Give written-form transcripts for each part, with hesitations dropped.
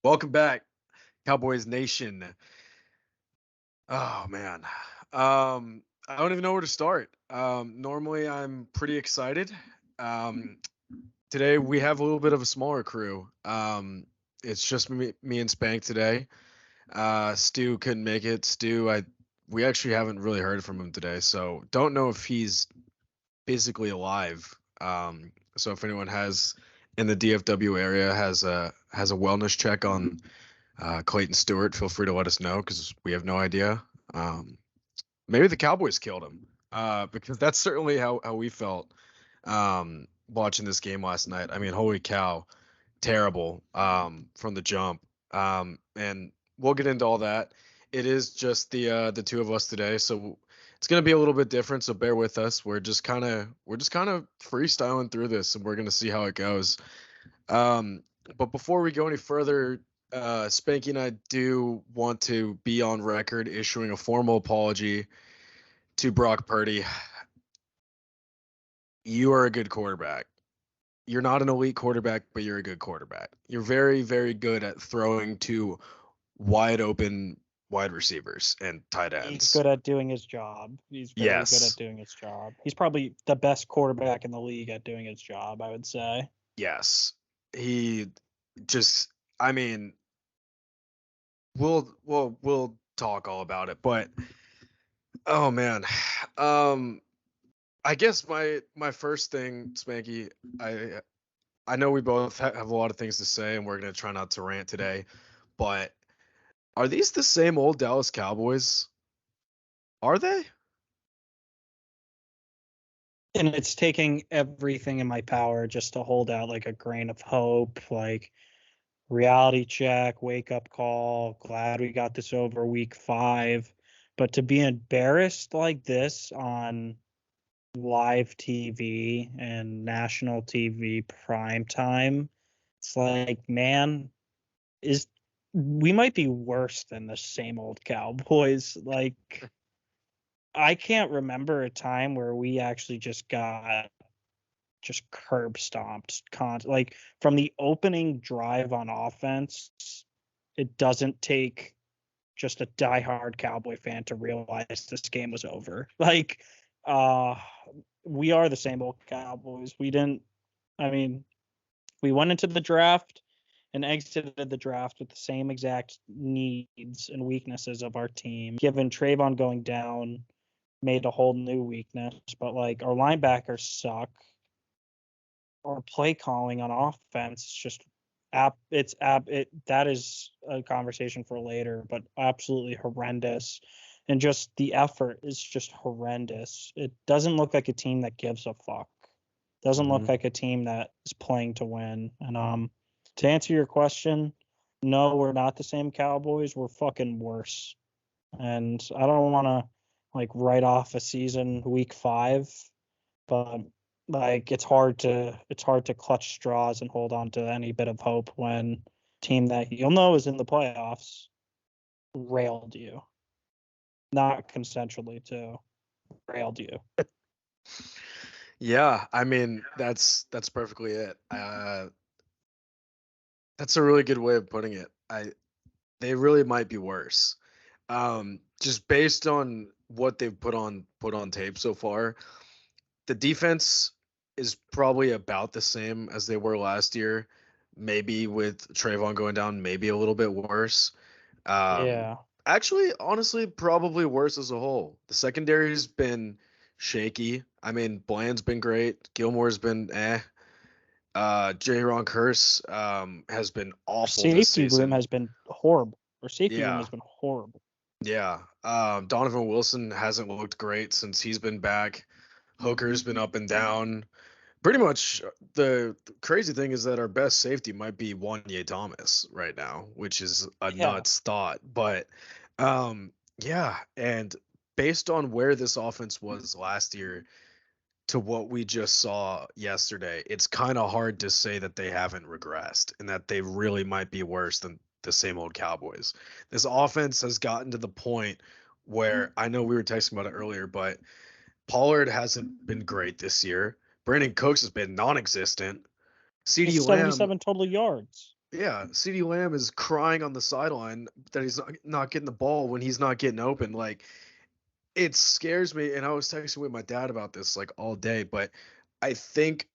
Welcome back, Cowboys Nation. Oh man. I don't even know where to start. Normally I'm pretty excited. Um, Today we have a little bit of a smaller crew. It's just me and Spank today. Stu couldn't make it. We actually haven't really heard from him today, so don't know if he's physically alive. So if anyone has in the DFW area has a wellness check on Clayton Stewart, feel free to let us know because we have no idea. Um, Maybe the Cowboys killed him because that's certainly how we felt watching this game last night. I mean, holy cow, terrible from the jump. And we'll get into all that. It is just the two of us today, so it's gonna be a little bit different. So bear with us. We're just kind of freestyling through this, and we're gonna see how it goes. Um, but before we go any further, Spanky and I do want to be on record issuing a formal apology to Brock Purdy. You are a good quarterback. You're not an elite quarterback, but you're a good quarterback. You're very, very good at throwing to wide open wide receivers and tight He's ends. good at doing his job. He's very good at Yes. doing his job. He's probably the best quarterback in the league at doing his job, I would say. Yes. He just I mean, we'll talk all about it, but oh man. Um I guess my first thing, Spanky, I I know we both have a lot of things to say, and we're gonna try not to rant today. But are these the same old Dallas Cowboys? Are they? And it's taking everything in my power just to hold out like a grain of hope, like reality check, wake up call. Glad we got this over week 5. But to be embarrassed like this on live TV and national TV prime time, it's like, man, is we might be worse than the same old Cowboys. Like, I can't remember a time where we actually just got just curb stomped like from the opening drive on offense. It doesn't take just a diehard Cowboy fan to realize this game was over. Like, uh we are the same old Cowboys. I mean, we went into the draft and exited the draft with the same exact needs and weaknesses of our team. Given Trayvon going down, made a whole new weakness, but like our linebackers suck. Our play calling on offense is just that is a conversation for later, but absolutely horrendous. And just the effort is just horrendous. It doesn't look like a team that gives a fuck. Doesn't look Hmm. like a team that is playing to win. And to answer your question, no, we're not the same Cowboys. We're fucking worse. And I don't want to like write off a season week 5, but like it's hard to clutch straws and hold on to any bit of hope when team that you'll know is in the playoffs railed you, not consensually too, railed you. Yeah, I mean that's perfectly it. That's a really good way of putting it. They really might be worse. Just based on what they've put on tape so far, the defense is probably about the same as they were last year. Maybe with Trayvon going down, maybe a little bit worse. Um, Yeah. Actually, honestly, probably worse as a whole. The secondary's been shaky. I mean, Bland's been great. Gilmore's been eh. J. Curse has been Our awful this safety room season. has been horrible. Our safety room Yeah, has been horrible. yeah. Donovan Wilson hasn't looked great since he's been back. Hooker's been up and down. Pretty much the crazy thing is that our best safety might be Wanye Thomas right now, which is a Yeah. nuts thought. But yeah, and based on where this offense was last year to what we just saw yesterday, it's kind of hard to say that they haven't regressed and that they really might be worse than the same old Cowboys. This offense has gotten to the point where I know we were texting about it earlier, but Pollard hasn't been great this year. Brandon Cooks has been non-existent. He has CeeDee Lamb, 77 total yards. Yeah, CeeDee Lamb is crying on the sideline that he's not getting the ball when he's not getting open. Like, it scares me, and I was texting with my dad about this like all day, but I think,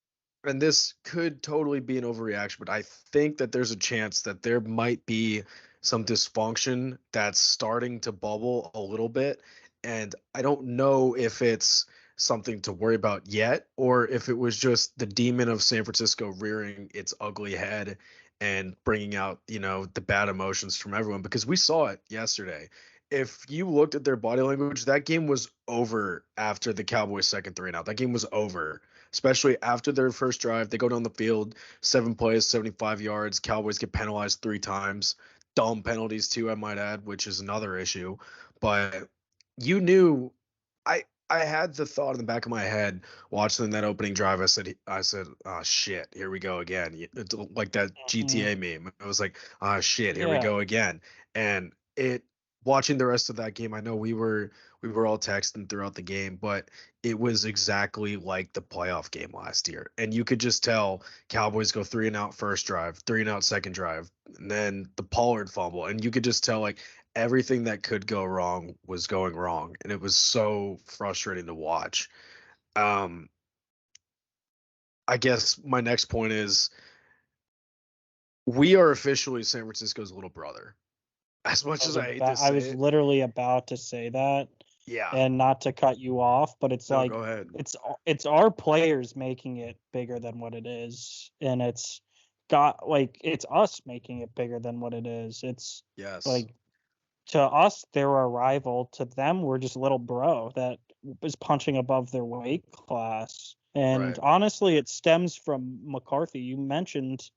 and this could totally be an overreaction, but I think that there's a chance that there might be some dysfunction that's starting to bubble a little bit, and I don't know if it's something to worry about yet or if it was just the demon of San Francisco rearing its ugly head and bringing out, the bad emotions from everyone, because we saw it yesterday. If you looked at their body language, that game was over after the Cowboys' second three and out. That game was over, especially after their first drive. They go down the field, 7 plays, 75 yards. Cowboys get penalized 3 times. Dumb penalties, too, I might add, which is another issue. But you knew, I had the thought in the back of my head watching that opening drive. I said, oh shit, here we go again. It's like that Mhm. GTA meme. I was like, oh shit, here we Yeah. go again. And it watching the rest of that game, I know we were all texting throughout the game, but it was exactly like the playoff game last year. And you could just tell Cowboys go three and out first drive, three and out second drive, and then the Pollard fumble. And you could just tell like everything that could go wrong was going wrong. And it was so frustrating to watch. Um, I guess my next point is we are officially San Francisco's little brother. As much as I hate to I say was it, literally about to say that, yeah. and not to cut you off, but it's No, like go ahead. it's our players making it bigger than what it is, and it's us making it bigger than what it is. It's Yes. like, to us they're a rival, to them we're just a little bro that is punching above their weight class. And Right. honestly, it stems from McCarthy. You mentioned,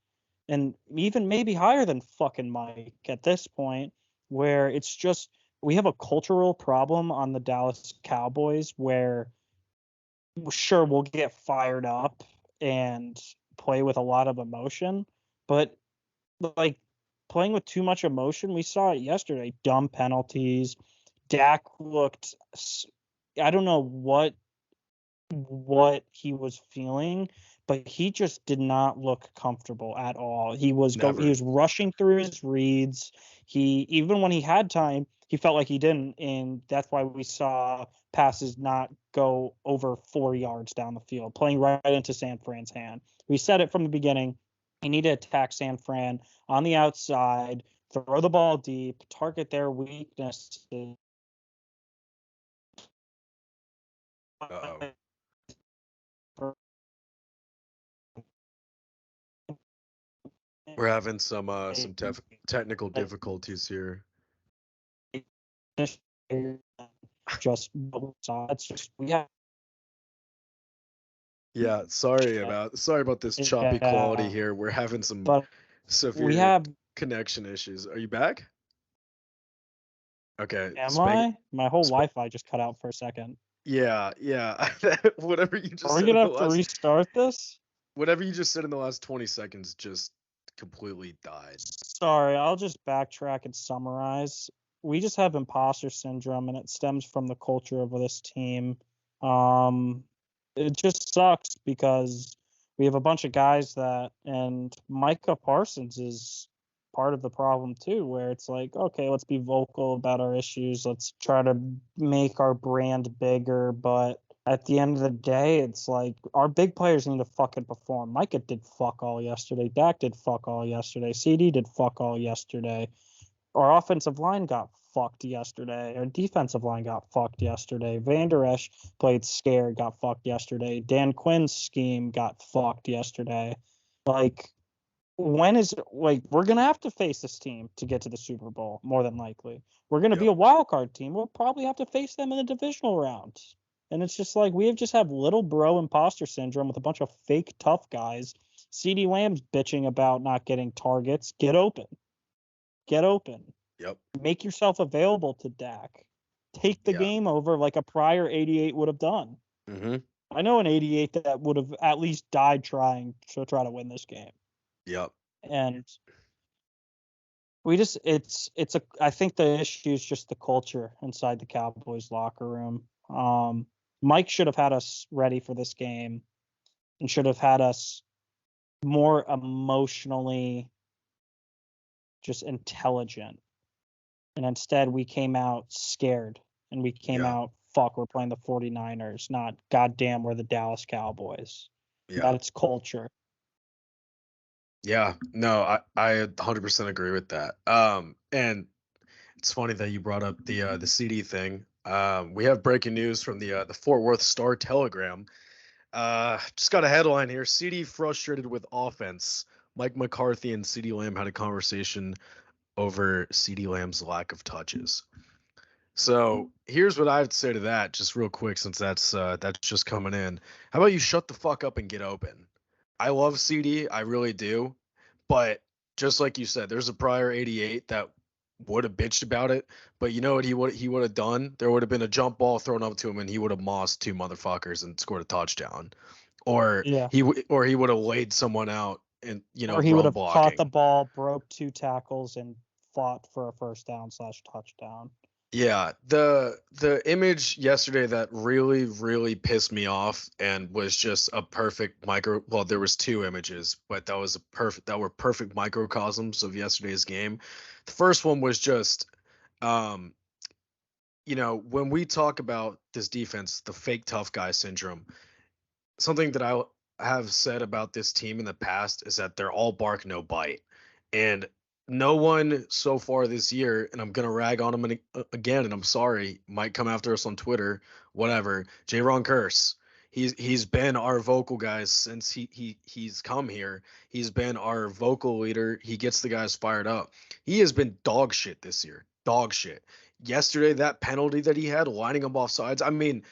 and even maybe higher than fucking Mike at this point, where it's just we have a cultural problem on the Dallas Cowboys where sure we'll get fired up and play with a lot of emotion, but like playing with too much emotion, we saw it yesterday. Dumb penalties. Dak looked I don't know what he was feeling, but he just did not look comfortable at all. He Never. was rushing through his reads. He, even when he had time, he felt like he didn't, and that's why we saw passes not go over 4 yards down the field, playing right into San Fran's hand. We said it from the beginning. You need to attack San Fran on the outside, throw the ball deep, target their weaknesses. Uh-oh. We're having some technical difficulties here. Just what we saw. It's just we have, Yeah, sorry about this choppy quality yeah, here. We're having some but we severe have. connection issues. Are you back? Okay, Am Spank. I? My whole Sp- Wi-Fi just cut out for a second. yeah, yeah. Whatever you Are just we said in gonna the have to last restart this? whatever you just said in the last 20 seconds just completely died. Sorry, I'll just backtrack and summarize. We just have imposter syndrome, and it stems from the culture of this team. Um, it just sucks because we have a bunch of guys and Micah Parsons is part of the problem too, where it's like, okay, let's be vocal about our issues. Let's try to make our brand bigger. But at the end of the day, it's like our big players need to fucking perform. Micah did fuck all yesterday. Dak did fuck all yesterday. CD did fuck all yesterday. Our offensive line got fucked yesterday. Our defensive line got fucked yesterday. Van Der Esch played scared, got fucked yesterday. Dan Quinn's scheme got fucked yesterday. Like, we're gonna have to face this team to get to the Super Bowl, more than likely. We're gonna be Yep. a wild card team. We'll probably have to face them in the divisional round. And it's just like we have just have little bro imposter syndrome with a bunch of fake tough guys. CD Lamb's bitching about not getting targets. Get open. Get open. Yep. Make yourself available to Dak. Take the Yeah. game over like a prior 88 would have done. Mhm. I know an 88 that would have at least died trying to try to win this game. Yep. And we just it's a I think the issue is just the culture inside the Cowboys locker room. Mike should have had us ready for this game and should have had us more emotionally just intelligent. And instead, we came out scared. And we came Yeah. out, fuck, we're playing the 49ers, not goddamn, we're the Dallas Cowboys. Yeah. That's culture. Yeah. No, I 100% agree with that. And it's funny that you brought up the CD thing. We have breaking news from the Fort Worth Star Telegram. Just got a headline here. CD frustrated with offense. Mike McCarthy and CD Lamb had a conversation over CD Lamb's lack of touches. So here's what I have to say to that, just real quick, since that's just coming in. How about you shut the fuck up and get open? I love CD, I really do, but just like you said, there's a prior 88 that would have bitched about it, but you know what he would have done? There would have been a jump ball thrown up to him, and he would have mossed two motherfuckers and scored a touchdown, or Yeah. he would have laid someone out and Or he would run have caught the blocking. ball, broke 2 tackles, and fought for a first down / touchdown. Yeah, the image yesterday that really pissed me off and was just a perfect micro, well, there was two images, but that were perfect microcosms of yesterday's game. The first one was just um when we talk about this defense, the fake tough guy syndrome, something that I have said about this team in the past is that they're all bark, no bite. And no one so far this year, and I'm gonna rag on him again, and I'm sorry, might come after us on Twitter, whatever. Ron Curse, he's been our vocal guys since he's come here. He's been our vocal leader. He gets the guys fired up. He has been dog shit this year, dog shit. Yesterday, that penalty that he had, lining up off sides. I mean,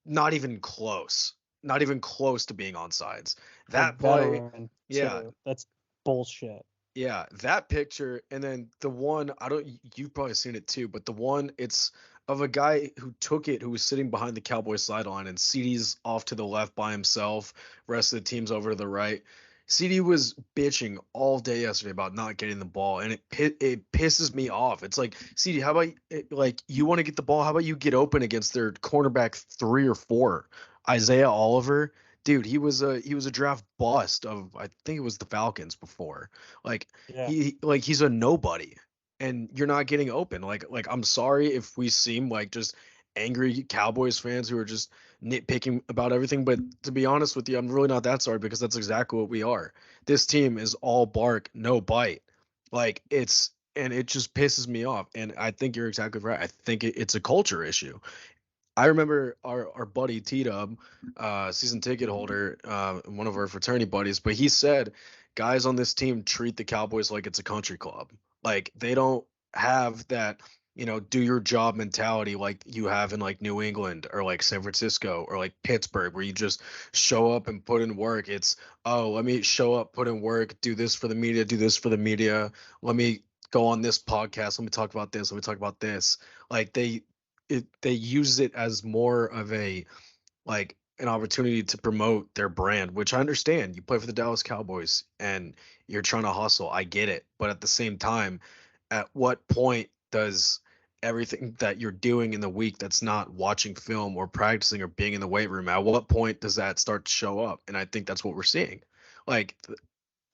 not even close. Not even close to being on sides. A That play, veteran yeah, too. That's bullshit. yeah, that picture, and then the one, I don't, you've probably seen it too, but the one, it's of a guy who took it, who was sitting behind the Cowboys sideline, and CD's off to the left by himself, rest of the team's over to the right. CD was bitching all day yesterday about not getting the ball, and it pisses me off. It's like, CD, how about like, you want to get the ball? How about you get open against their cornerback 3 or 4, Isaiah Oliver? Dude, he was a draft bust of, I think it was the Falcons before. Like Yeah. he's a nobody, and you're not getting open. Like I'm sorry if we seem like just angry Cowboys fans who are just nitpicking about everything, but to be honest with you, I'm really not that sorry, because that's exactly what we are. This team is all bark, no bite. Like and it just pisses me off. And I think you're exactly right. I think it's a culture issue. I remember our buddy T Dub, season ticket holder, one of our fraternity buddies, but he said guys on this team treat the Cowboys like it's a country club. Like they don't have that, do your job mentality like you have in like New England or like San Francisco or like Pittsburgh, where you just show up and put in work. It's, oh, let me show up, put in work, do this for the media, do this for the media. Let me go on this podcast. Let me talk about this. Let me talk about this. Like they use it as more of a, like, an opportunity to promote their brand, which I understand. You play for the Dallas Cowboys and you're trying to hustle. I get it. But at the same time, at what point does everything that you're doing in the week that's not watching film or practicing or being in the weight room, at what point does that start to show up? And I think that's what we're seeing. Like a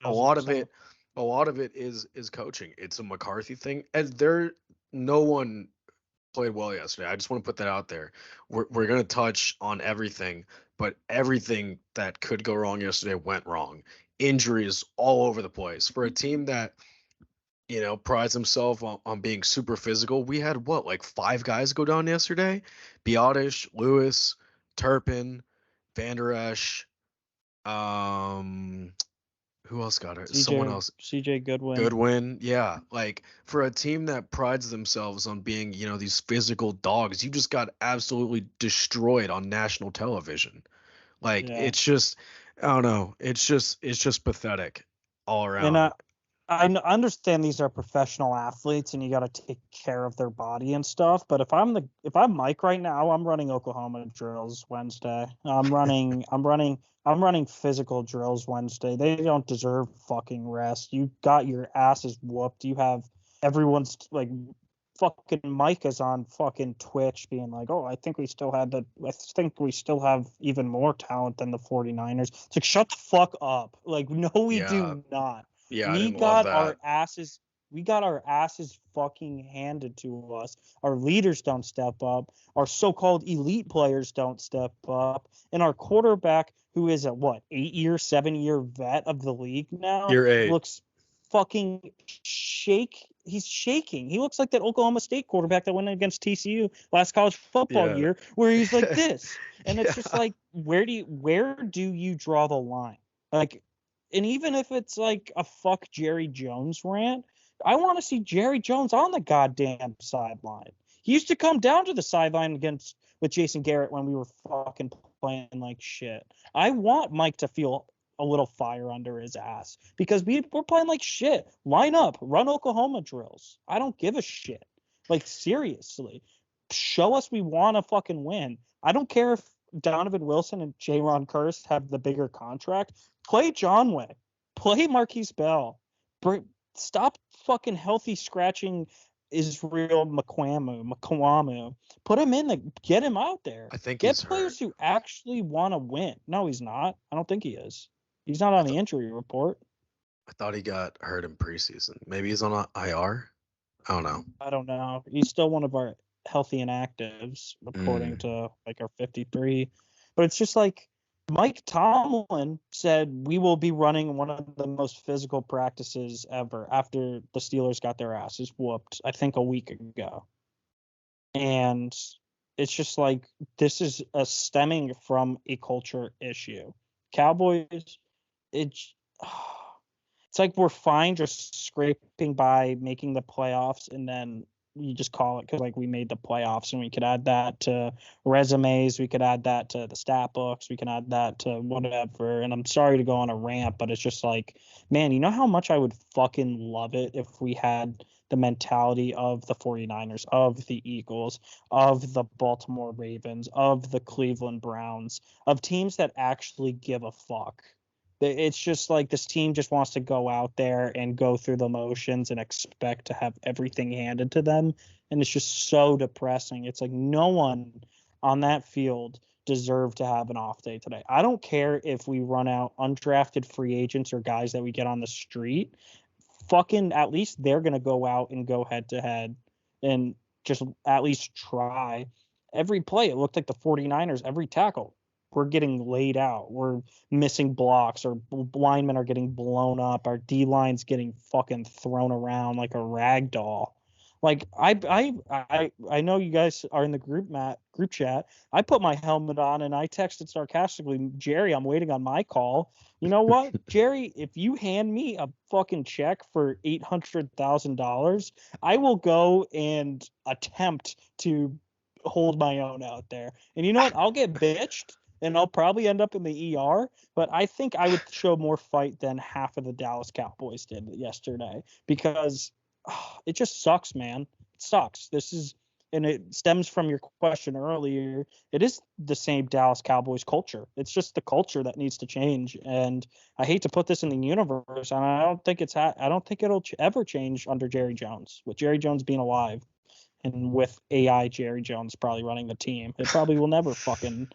Thousand lot of percent. it, a lot of it is coaching. It's a McCarthy thing. And no one played well yesterday. I just want to put that out there. We're going to touch on everything, but everything that could go wrong yesterday went wrong. Injuries all over the place. For a team that, prides himself on being super physical, we had what, like 5 guys go down yesterday? Biotish, Lewis, Turpin, Van Der Esch, um, who else got it? Someone else. CJ Goodwin. Goodwin, yeah. Like for a team that prides themselves on being, these physical dogs, you just got absolutely destroyed on national television. Like Yeah. it's just, I don't know. It's just pathetic all And around. understand these are professional athletes and you got to take care of their body and stuff. But if I'm Mike right now, I'm running Oklahoma drills Wednesday. I'm running physical drills Wednesday. They don't deserve fucking rest. You got your asses whooped. You have everyone's like fucking Mike is on fucking Twitch being like, oh, I think we still have even more talent than the 49ers. It's like, shut the fuck up. Like, no, we Yeah. do not. Yeah, I We didn't love got our that. asses We got our asses fucking handed to us. Our leaders don't step up. Our so-called elite players don't step up. And our quarterback, who is a 8-year, 7-year vet of the league now, Year 8. looks fucking He's shaking. He looks like that Oklahoma State quarterback that went against TCU last college football Yeah. year, where he's like this. And it's Yeah. just like, where do you draw the line? Like, and even if it's like a fuck Jerry Jones rant, I want to see Jerry Jones on the goddamn sideline. He used to come down to the sideline with Jason Garrett when we were fucking playing like shit. I want Mike to feel a little fire under his ass because we're playing like shit. Line up, run Oklahoma drills. I don't give a shit. Like, seriously, show us we want to fucking win. I don't care if Donovan Wilson and Jaron Curse have the bigger contract. Play John Way. Play Marquise Bell. Stop fucking healthy scratching Israel McQuamu. Put him in get him out there. I think Get he's players hurt. who actually want to win. No, he's not. I don't think he is. He's not on the injury report. I thought he got hurt in preseason. Maybe he's on IR. I don't know. I don't know. He's still one of our healthy inactives, according to like our 53. But it's just like Mike Tomlin said we will be running one of the most physical practices ever after the Steelers got their asses whooped, I think a week ago. And it's just like this is stemming from a culture issue. Cowboys, it's like we're fine just scraping by making the playoffs, and then you just call it because like we made the playoffs, and we could add that to resumes, we could add that to the stat books, we can add that to whatever. And I'm sorry to go on a rant, but it's just like, man, you know how much I would fucking love it if we had the mentality of the 49ers, of the Eagles, of the Baltimore Ravens, of the Cleveland Browns, of teams that actually give a fuck. It's just like this team just wants to go out there and go through the motions and expect to have everything handed to them. And it's just so depressing. It's like no one on that field deserved to have an off day today. I don't care if we run out undrafted free agents or guys that we get on the street. Fucking at least they're going to go out and go head to head and just at least try. Every play, it looked like the 49ers, every tackle, we're getting laid out. We're missing blocks. Our linemen are getting blown up. Our D line's getting fucking thrown around like a rag doll. Like I know you guys are in the group chat. I put my helmet on and I texted sarcastically, Jerry, I'm waiting on my call. You know what, Jerry? If you hand me a fucking check for $800,000, I will go and attempt to hold my own out there. And you know what? I'll get bitched and I'll probably end up in the ER, but I think I would show more fight than half of the Dallas Cowboys did yesterday because it just sucks, man. It sucks. And it stems from your question earlier. It is the same Dallas Cowboys culture. It's just the culture that needs to change. And I hate to put this in the universe, and I don't think I don't think it'll ever change under Jerry Jones, with Jerry Jones being alive. And with AI Jerry Jones probably running the team, it probably will never fucking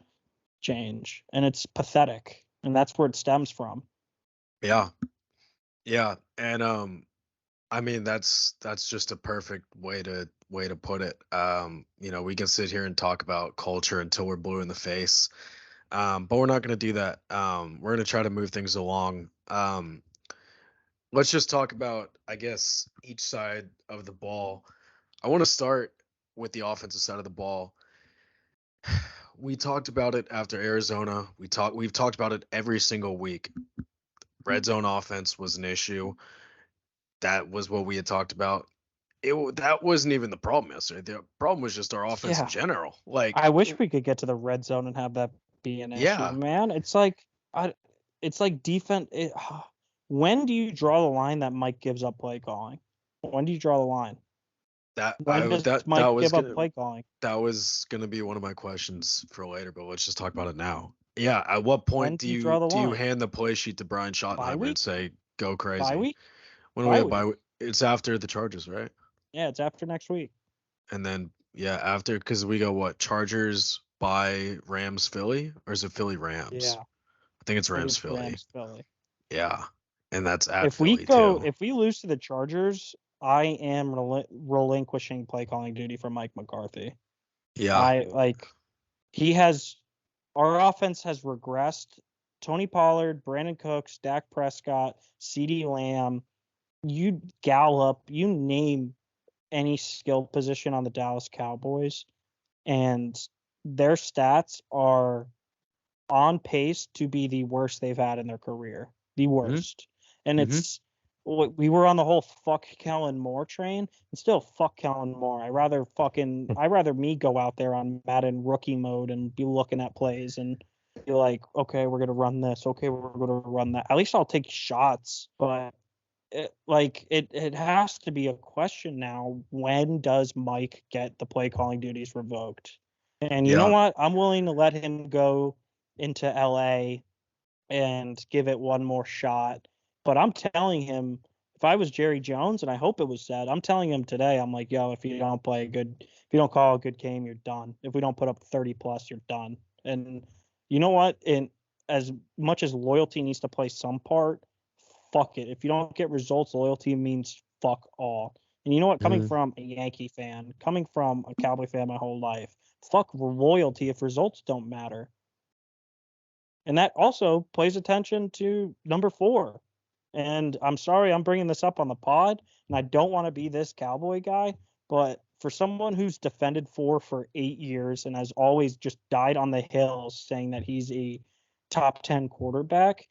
change. And it's pathetic. And that's where it stems from. Yeah. Yeah. And I mean that's just a perfect way to put it. We can sit here and talk about culture until we're blue in the face. But we're not gonna do that. We're gonna try to move things along. Let's just talk about, I guess, each side of the ball. I want to start with the offensive side of the ball. We talked about it after Arizona. We've talked about it every single week. Red zone offense was an issue. That was what we had talked about. That wasn't even the problem yesterday. The problem was just our offense in general. Like, I wish we could get to the red zone and have that be an issue, man. It's like defense. When do you draw the line that Mike gives up play calling? When do you draw the line? When does Mike give up play calling? That was gonna be one of my questions for later, but let's just talk about it now. Yeah, at what point do you hand the play sheet to Brian Schottenheimer and say go crazy? Bye week? When we have bye week? It's after the Chargers, right? Yeah, it's after next week. And then after, because we go what, Chargers by Rams Philly, or is it Philly Rams? Yeah, I think it's Rams Philly. Rams Philly. Yeah, and that's at Philly too. If we lose to the Chargers, I am relinquishing play calling duty from Mike McCarthy. Yeah. He has, our offense has regressed. Tony Pollard, Brandon Cooks, Dak Prescott, CeeDee Lamb, you Gallup, you name any skill position on the Dallas Cowboys, and their stats are on pace to be the worst they've had in their career. The Mm-hmm. worst. And Mm-hmm. we were on the whole fuck Kellen Moore train, and still fuck Kellen Moore. I rather me go out there on Madden rookie mode and be looking at plays and be like, okay, we're gonna run this, okay, we're gonna run that. At least I'll take shots, but it has to be a question now. When does Mike get the play calling duties revoked? And you know Yeah. what? I'm willing to let him go into LA and give it one more shot. But I'm telling him, if I was Jerry Jones, and I hope it was said, I'm telling him today, I'm like, yo, if you don't call a good game, you're done. If we don't put up 30 plus, you're done. And you know what? And as much as loyalty needs to play some part, fuck it. If you don't get results, loyalty means fuck all. And you know what? Coming Mm-hmm. from a Yankee fan, coming from a Cowboy fan my whole life, fuck loyalty if results don't matter. And that also plays attention to number 4. And I'm sorry I'm bringing this up on the pod, and I don't want to be this Cowboy guy, but for someone who's defended 4 for 8 years and has always just died on the hill saying that he's a top 10 quarterback,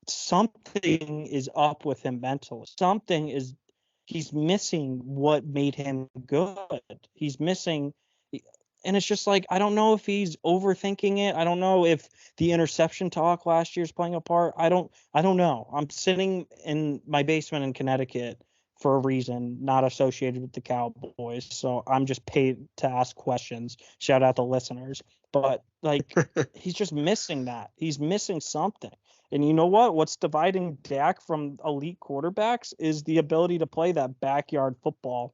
something is up with him mentally. He's missing what made him good. He's missing, and it's just like, I don't know if he's overthinking it. I don't know if the interception talk last year is playing a part. I don't know. I'm sitting in my basement in Connecticut for a reason, not associated with the Cowboys. So I'm just paid to ask questions. Shout out to listeners. But he's just missing that. He's missing something. And you know what? What's dividing Dak from elite quarterbacks is the ability to play that backyard football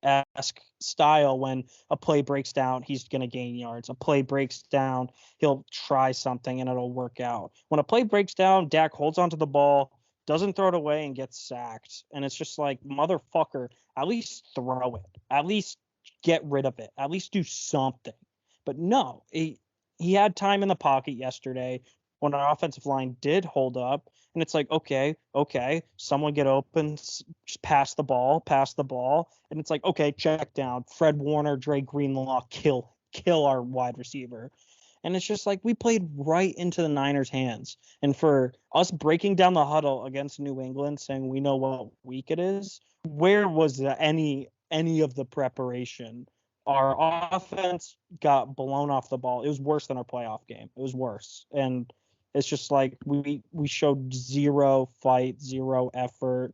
esque style. When a play breaks down, he's going to gain yards. A play breaks down, he'll try something and it'll work out. When a play breaks down, Dak holds onto the ball, doesn't throw it away, and gets sacked. And it's just like, motherfucker, at least throw it. At least get rid of it. At least do something. But no, he had time in the pocket yesterday when our offensive line did hold up. And it's like, okay, someone get open, just pass the ball. And it's like, okay, check down. Fred Warner, Dre Greenlaw, kill our wide receiver. And it's just like, we played right into the Niners' hands. And for us breaking down the huddle against New England, saying we know what week it is, where was any of the preparation? Our offense got blown off the ball. It was worse than our playoff game. It was worse. And it's just like, we showed zero fight, zero effort.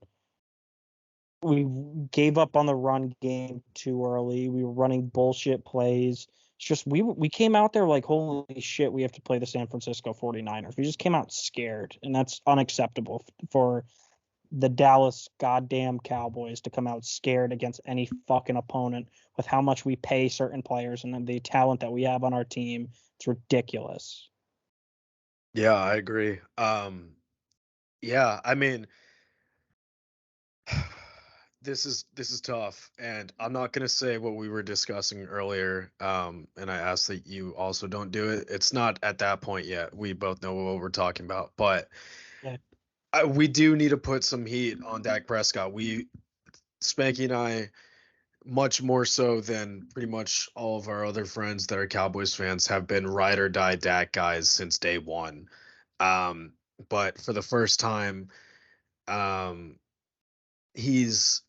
We gave up on the run game too early. We were running bullshit plays. It's just, we came out there like, holy shit, we have to play the San Francisco 49ers. We just came out scared, and that's unacceptable for the Dallas goddamn Cowboys to come out scared against any fucking opponent with how much we pay certain players and the talent that we have on our team. It's ridiculous. Yeah, I agree. Yeah, I mean, this is tough, and I'm not gonna say what we were discussing earlier. And I asked that you also don't do it. It's not at that point yet. We both know what we're talking about, but Yeah. we do need to put some heat on Dak Prescott. Spanky and I, much more so than pretty much all of our other friends that are Cowboys fans, have been ride or die Dak guys since day one. Um, but for the first time, um, he's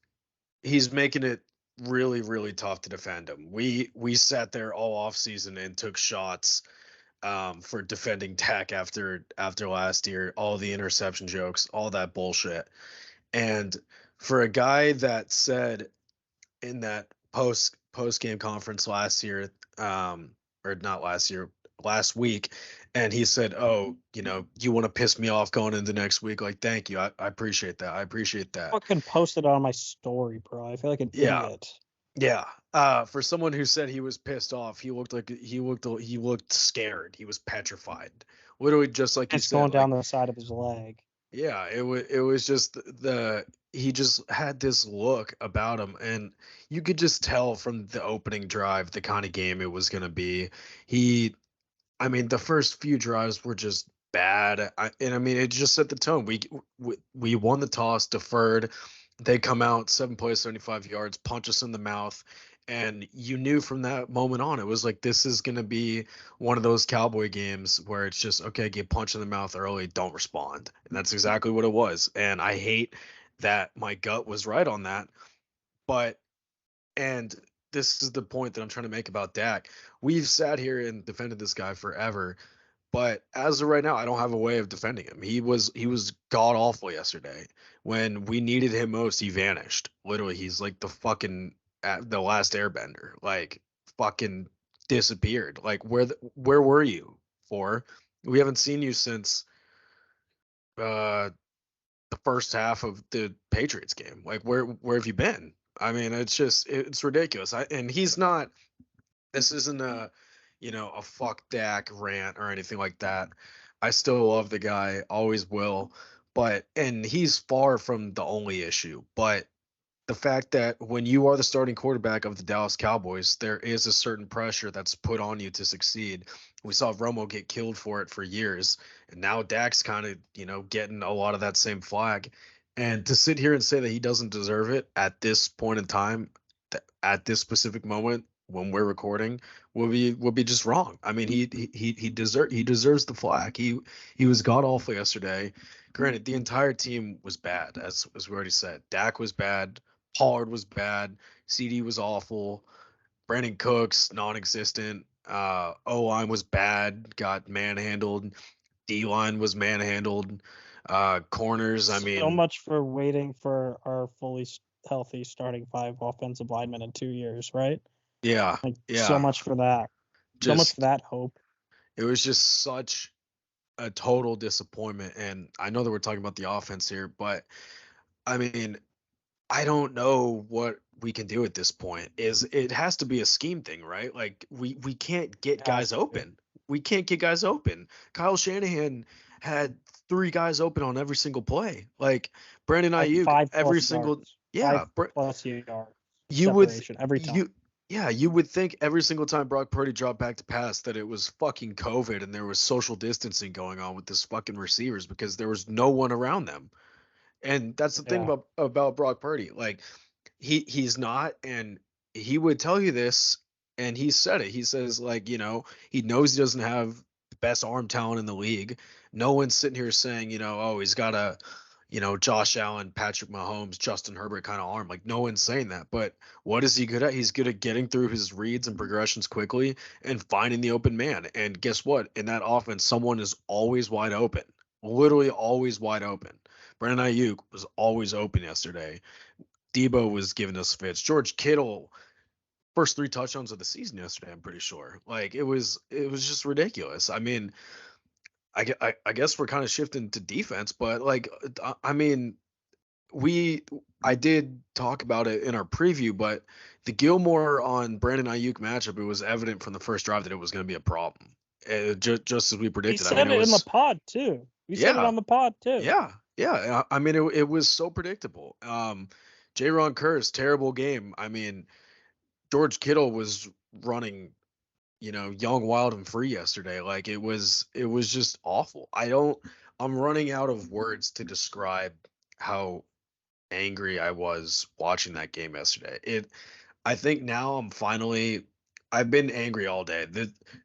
he's making it really really tough to defend him. We sat there all off season and took shots for defending Dak after last year, all the interception jokes, all that bullshit. And for a guy that said in that post game conference last year, or not last year, last week, and he said, "Oh, you want to piss me off going into next week? Like, thank you, I appreciate that. I appreciate that." Fucking posted on my story, bro. I feel like an Yeah, idiot. yeah. For someone who said he was pissed off, he looked scared. He was petrified, literally, just like you It's said. going Like, down the side of his leg. yeah, it was just the he just had this look about him, and you could just tell from the opening drive the kind of game it was going to be. He I mean, the first few drives were just bad, and I mean, it just set the tone. We won the toss, deferred. They come out 7 plays, 75 yards, punch us in the mouth, and you knew from that moment on, it was like this is going to be one of those Cowboy games where it's just okay, get punched in the mouth early, don't respond, and that's exactly what it was. And I hate that my gut was right on that, but and this is the point that I'm trying to make about Dak. We've sat here and defended this guy forever, but as of right now, I don't have a way of defending him. He was god awful yesterday. When we needed him most, he vanished. Literally, he's like the fucking the last airbender. Like fucking disappeared. Like where were you for? We haven't seen you since uh the first half of the Patriots game. Like where have you been? I mean, it's ridiculous. And he's not. This isn't a a fuck Dak rant or anything like that. I still love the guy, always will. But and he's far from the only issue. But the fact that when you are the starting quarterback of the Dallas Cowboys, there is a certain pressure that's put on you to succeed. We saw Romo get killed for it for years, and now Dak's kind of, getting a lot of that same flag. And to sit here and say that he doesn't deserve it at this point in time, at this specific moment when we're recording, would be just wrong. I mean, he deserves the flag. He was god awful yesterday. Granted, the entire team was bad, as we already said. Dak was bad. Pollard was bad. CD was awful. Brandon Cooks non-existent. O line was bad. Got manhandled. D line was manhandled. Corners. I So mean, much for waiting for our fully healthy starting five offensive linemen in 2 years, right? yeah, Like so yeah. much for that. So much for Just that hope. it was just such a total disappointment. And I know that we're talking about the offense here, but I mean, I don't know what we can do at this point. Is it has to be a scheme thing, right? Like we can't get It has guys to be. open. We can't get guys open. Kyle Shanahan had three guys open on every single play. Like Brandon Like Ayuk, five every plus single yards, yeah. five plus yards You would separation every time. you yeah, you would think every single time Brock Purdy dropped back to pass that it was fucking COVID and there was social distancing going on with this fucking receivers because there was no one around them. And that's the thing Yeah. about Brock Purdy. Like he's not, and he would tell you this, and he said it. He says, like, he knows he doesn't have the best arm talent in the league. No one's sitting here saying, oh, he's got a Josh Allen, Patrick Mahomes, Justin Herbert kind of arm. Like, no one's saying that. But what is he good at? He's good at getting through his reads and progressions quickly and finding the open man. And guess what? In that offense, someone is always wide open. Literally always wide open. Brandon Ayuk was always open yesterday. Debo was giving us fits. George Kittle, first three touchdowns of the season yesterday, I'm pretty sure. Like it was just ridiculous. I mean, I guess we're kind of shifting to defense, but like I mean, we I did talk about it in our preview, but the Gilmore on Brandon Ayuk matchup, it was evident from the first drive that it was going to be a problem. Just as we We predicted. I mean, said it it in the was pod too. We said it yeah, on the pod too. yeah. I mean, it was so predictable. Ron Kerr's terrible game. I mean, George Kittle was running, young, wild, and free yesterday. Like it was just awful. I'm running out of words to describe how angry I was watching that game yesterday. I think now I've been angry all day.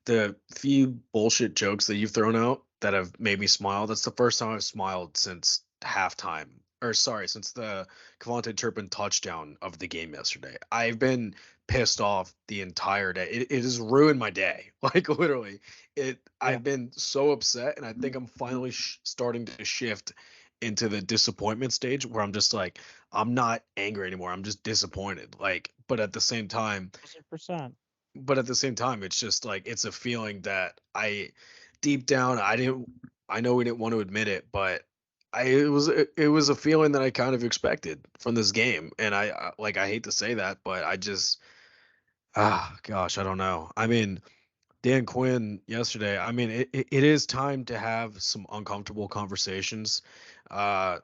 The few bullshit jokes that you've thrown out that have made me smile, that's the first time I've smiled since halftime. Or sorry, since the Kevontae Turpin touchdown of the game yesterday. I've been pissed off the entire day. It has ruined my day. Like literally. Yeah. I've been so upset, and I think I'm finally starting to shift into the disappointment stage where I'm just like, I'm not angry anymore. I'm just disappointed. Like, %. but at the same time, it's just like it's a feeling that deep down, I know we didn't want to admit it, but it was a feeling that I kind of expected from this game, and I hate to say that, but I just gosh, I don't know. I mean, Dan Quinn yesterday. I mean, it is time to have some uncomfortable conversations.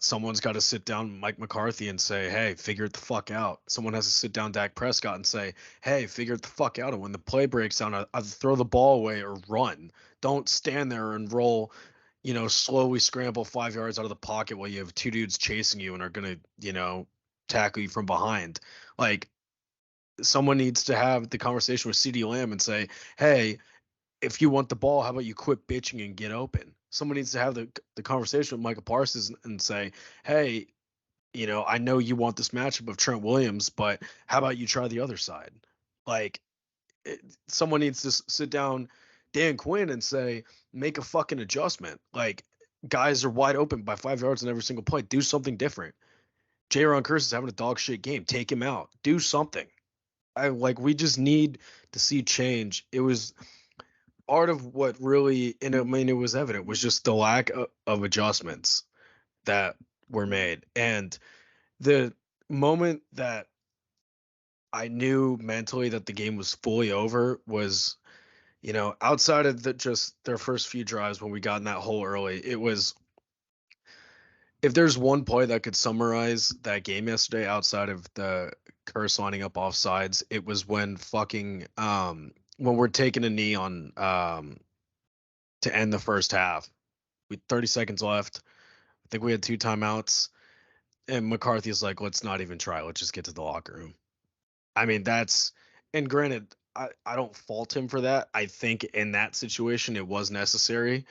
Someone's got to sit down Mike McCarthy and say, "Hey, figure it the fuck out." Someone has to sit down Dak Prescott and say, "Hey, figure it the fuck out." And when the play breaks down, either throw the ball away or run. Don't stand there and roll. Slowly scramble 5 yards out of the pocket while you have two dudes chasing you and are gonna, tackle you from behind. Like, someone needs to have the conversation with CeeDee Lamb and say, "Hey, if you want the ball, how about you quit bitching and get open?" Someone needs to have the conversation with Michael Parsons and say, "Hey, I know you want this matchup of Trent Williams, but how about you try the other side?" Like, someone needs to sit down Dan Quinn and say, "Make a fucking adjustment." Like, guys are wide open by 5 yards in every single play. Do something different. J-Ron Curse is having a dog shit game. Take him out. Do something. We just need to see change. It was part of what really, and I mean, it was evident, was just the lack of adjustments that were made. And the moment that I knew mentally that the game was fully over was, outside of just their first few drives when we got in that hole early, it was, if there's one play that could summarize that game yesterday outside of the Curse lining up offsides, it was when we're taking a knee on to end the first half. With 30 seconds left, I think we had two timeouts, and McCarthy's like, "Let's not even try. Let's just get to the locker room." I mean, and granted, I don't fault him for that. I think in that situation it was necessary,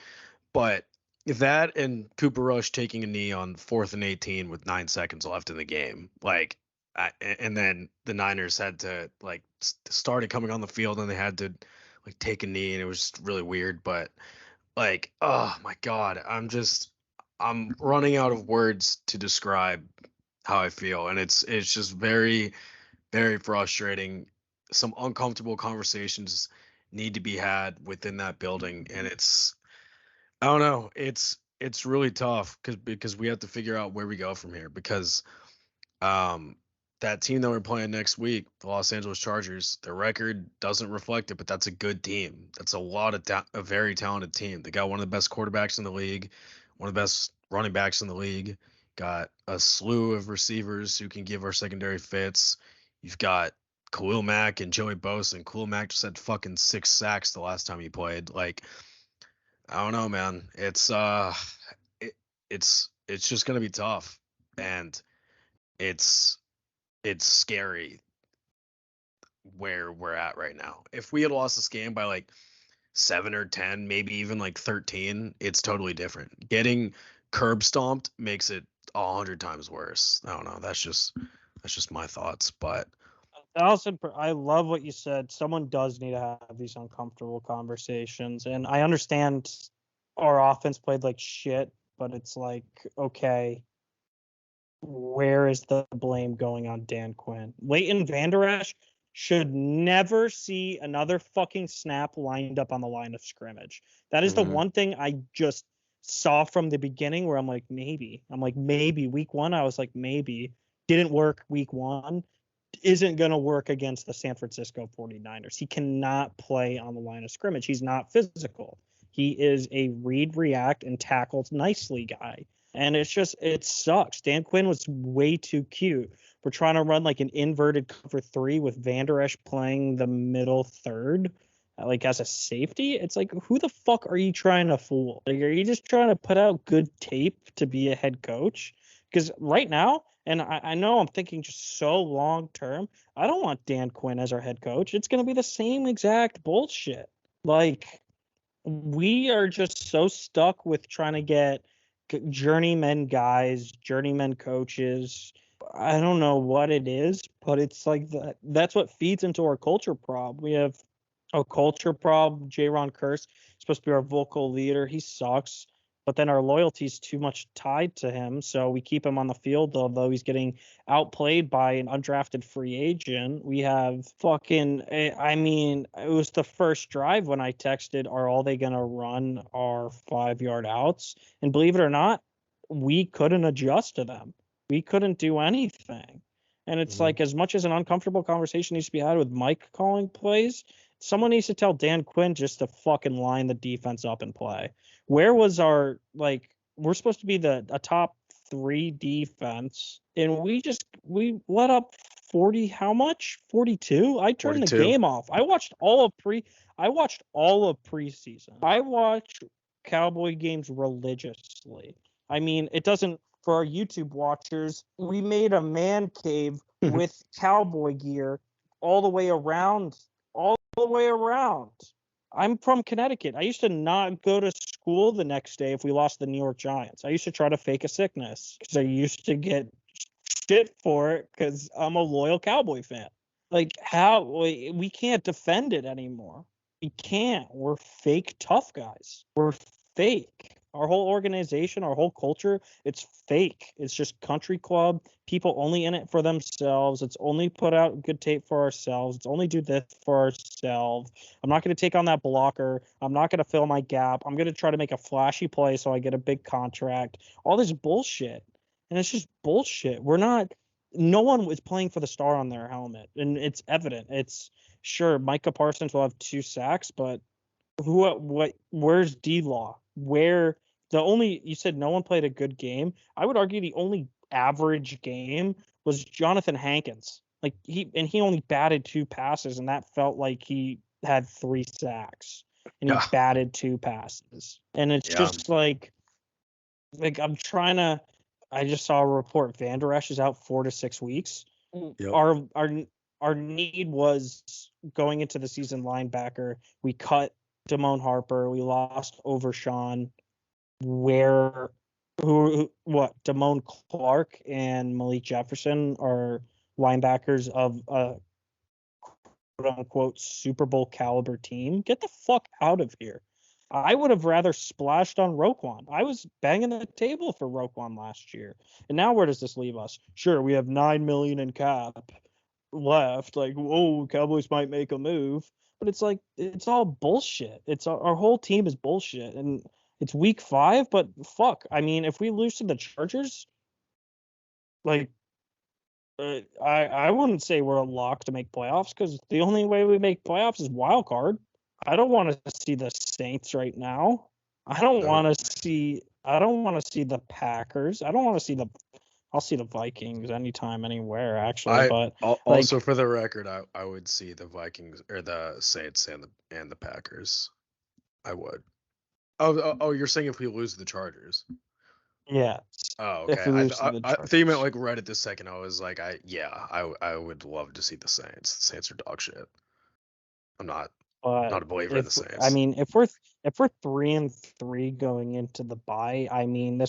but that and Cooper Rush taking a knee on 4th and 18 with 9 seconds left in the game, and then the Niners had to started coming on the field and they had to take a knee, and it was just really weird. But oh my God, I'm running out of words to describe how I feel, and it's just very, very frustrating. Some uncomfortable conversations need to be had within that building, and I don't know, it's really tough because we have to figure out where we go from here, because um, that team that we're playing next week, the Los Angeles Chargers, their record doesn't reflect it, but that's a good team. That's a very talented team. They got one of the best quarterbacks in the league, one of the best running backs in the league. Got a slew of receivers who can give our secondary fits. You've got Khalil Mack and Joey Bosa, and Khalil Mack just had fucking 6 sacks the last time he played. I don't know, man. It, it's just gonna be tough, and it's it's scary where we're at right now. If we had lost this game by 7 or 10, maybe even 13, it's totally different. Getting curb stomped makes it 100 times worse. I don't know. That's just my thoughts, but Allison, I love what you said. Someone does need to have these uncomfortable conversations, and I understand our offense played like shit, but it's like, okay, where is the blame going on Dan Quinn? Leighton Vander Esch should never see another fucking snap lined up on the line of scrimmage. That is the mhm. one thing I just saw from the beginning where I'm like, maybe. I'm like, maybe. Week one, I was like, maybe. Didn't work week one. Isn't going to work against the San Francisco 49ers. He cannot play on the line of scrimmage. He's not physical. He is a read, react, and tackles nicely guy. And it sucks. Dan Quinn was way too cute. We're trying to run like an inverted cover three with Vander Esch playing the middle third, as a safety. It's like, who the fuck are you trying to fool? Are you just trying to put out good tape to be a head coach? Because right now, and I know I'm thinking just so long term, I don't want Dan Quinn as our head coach. It's going to be the same exact bullshit. We are just so stuck with trying to get journeyman guys, journeyman coaches. I don't know what it is, but it's like that's what feeds into our culture problem. We have a culture problem. J-Ron Curse supposed to be our vocal leader. He sucks. But then our loyalty is too much tied to him, so we keep him on the field, although he's getting outplayed by an undrafted free agent. We have I mean, it was the first drive when I texted, are all they going to run our 5-yard outs? And believe it or not, we couldn't adjust to them. We couldn't do anything. And it's Mhm. like, as much as an uncomfortable conversation needs to be had with Mike calling plays, Someone needs to tell Dan Quinn just to fucking line the defense up and play. Where was our we're supposed to be a top 3 defense, and we let up 40, how much? 42? I turned the 42. game off. I watched all of preseason. I watch Cowboy games religiously. I mean, it doesn't, for our YouTube watchers, we made a man cave with cowboy gear all the way around. All the way around. I'm from Connecticut. I used to not go to school the next day if we lost the New York Giants. I used to try to fake a sickness because I used to get shit for it because I'm a loyal Cowboy fan. Like, how we can't defend it anymore. We can't. We're fake tough guys. We're fake. Our whole organization, our whole culture, it's fake. It's just country club, people only in it for themselves. It's only put out good tape for ourselves. It's only do this for ourselves. I'm not going to take on that blocker. I'm not going to fill my gap. I'm going to try to make a flashy play so I get a big contract. All this bullshit. And it's just bullshit. No one was playing for the star on their helmet. And it's evident. It's sure Micah Parsons will have 2 sacks, but where's D-Law? You said no one played a good game. I would argue the only average game was Jonathan Hankins. He only batted 2 passes, and that felt like he had 3 sacks, and he batted 2 passes. And it's just like I'm trying to. I just saw a report. Van Der Esch is out 4 to 6 weeks. Yep. Our need was going into the season linebacker. We cut Damone Harper. We lost Overshawn. Damone Clark and Malik Jefferson are linebackers of a quote unquote Super Bowl caliber team. Get the fuck out of here. I would have rather splashed on Roquan. I was banging the table for Roquan last year. And now where does this leave us? Sure, we have $9 million in cap left. Cowboys might make a move. But it's like, it's all bullshit. It's our whole team is bullshit. And it's week 5, but fuck. I mean, if we lose to the Chargers, I wouldn't say we're a lock to make playoffs, because the only way we make playoffs is wild card. I don't want to see the Saints right now. I don't want to see the Packers. I'll see the Vikings anytime, anywhere, actually. Also, for the record, I would see the Vikings or the Saints and the Packers. I would. Oh, you're saying if we lose the Chargers? Yeah. Oh, okay. I thought you meant right at this second. I was like, I would love to see the Saints. The Saints are dog shit. I'm not a believer in the Saints. I mean, if we're 3-3 going into the bye, I mean,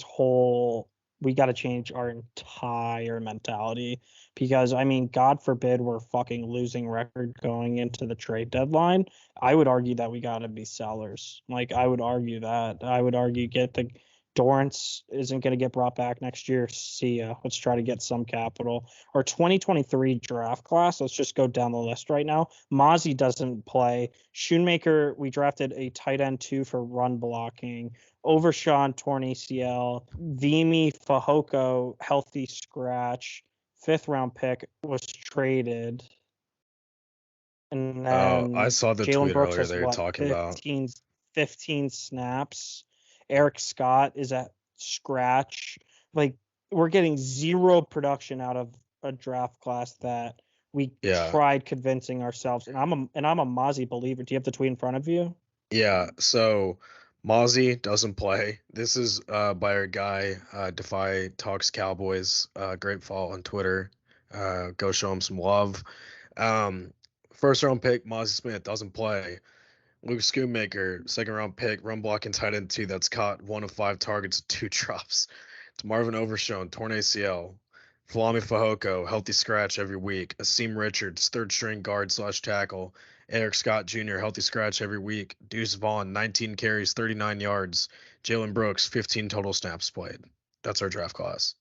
we got to change our entire mentality, because I mean, God forbid we're fucking losing record going into the trade deadline. I would argue that we got to be sellers. I would argue get the Dorrance isn't going to get brought back next year. See ya. Let's try to get some capital. Our 2023 draft class, let's just go down the list right now. Mozzie doesn't play. Schoonmaker, we drafted a tight end 2 for run blocking. Overshawn, torn ACL. Vimy Fahoko, healthy scratch. 5th round pick, was traded. And then I saw the Jalen tweet Brooks earlier has they were talking about 15 snaps. Eric Scott is at scratch. We're getting 0 production out of a draft class that we tried convincing ourselves. And I'm a Mozzie believer. Do you have the tweet in front of you? Yeah. So Mozzie doesn't play. This is by our guy Defy Talks Cowboys. Great follow on Twitter. Go show him some love. 1st round pick Mozzie Smith doesn't play. Luke Schoonmaker, 2nd round pick, run blocking tight end 2 that's caught 1 of 5 targets, 2 drops. It's Marvin Overshown, torn ACL. Falami Fahoko, healthy scratch every week. Asim Richards, 3rd string guard / tackle. Eric Scott Jr., healthy scratch every week. Deuce Vaughn, 19 carries, 39 yards. Jalen Brooks, 15 total snaps played. That's our draft class.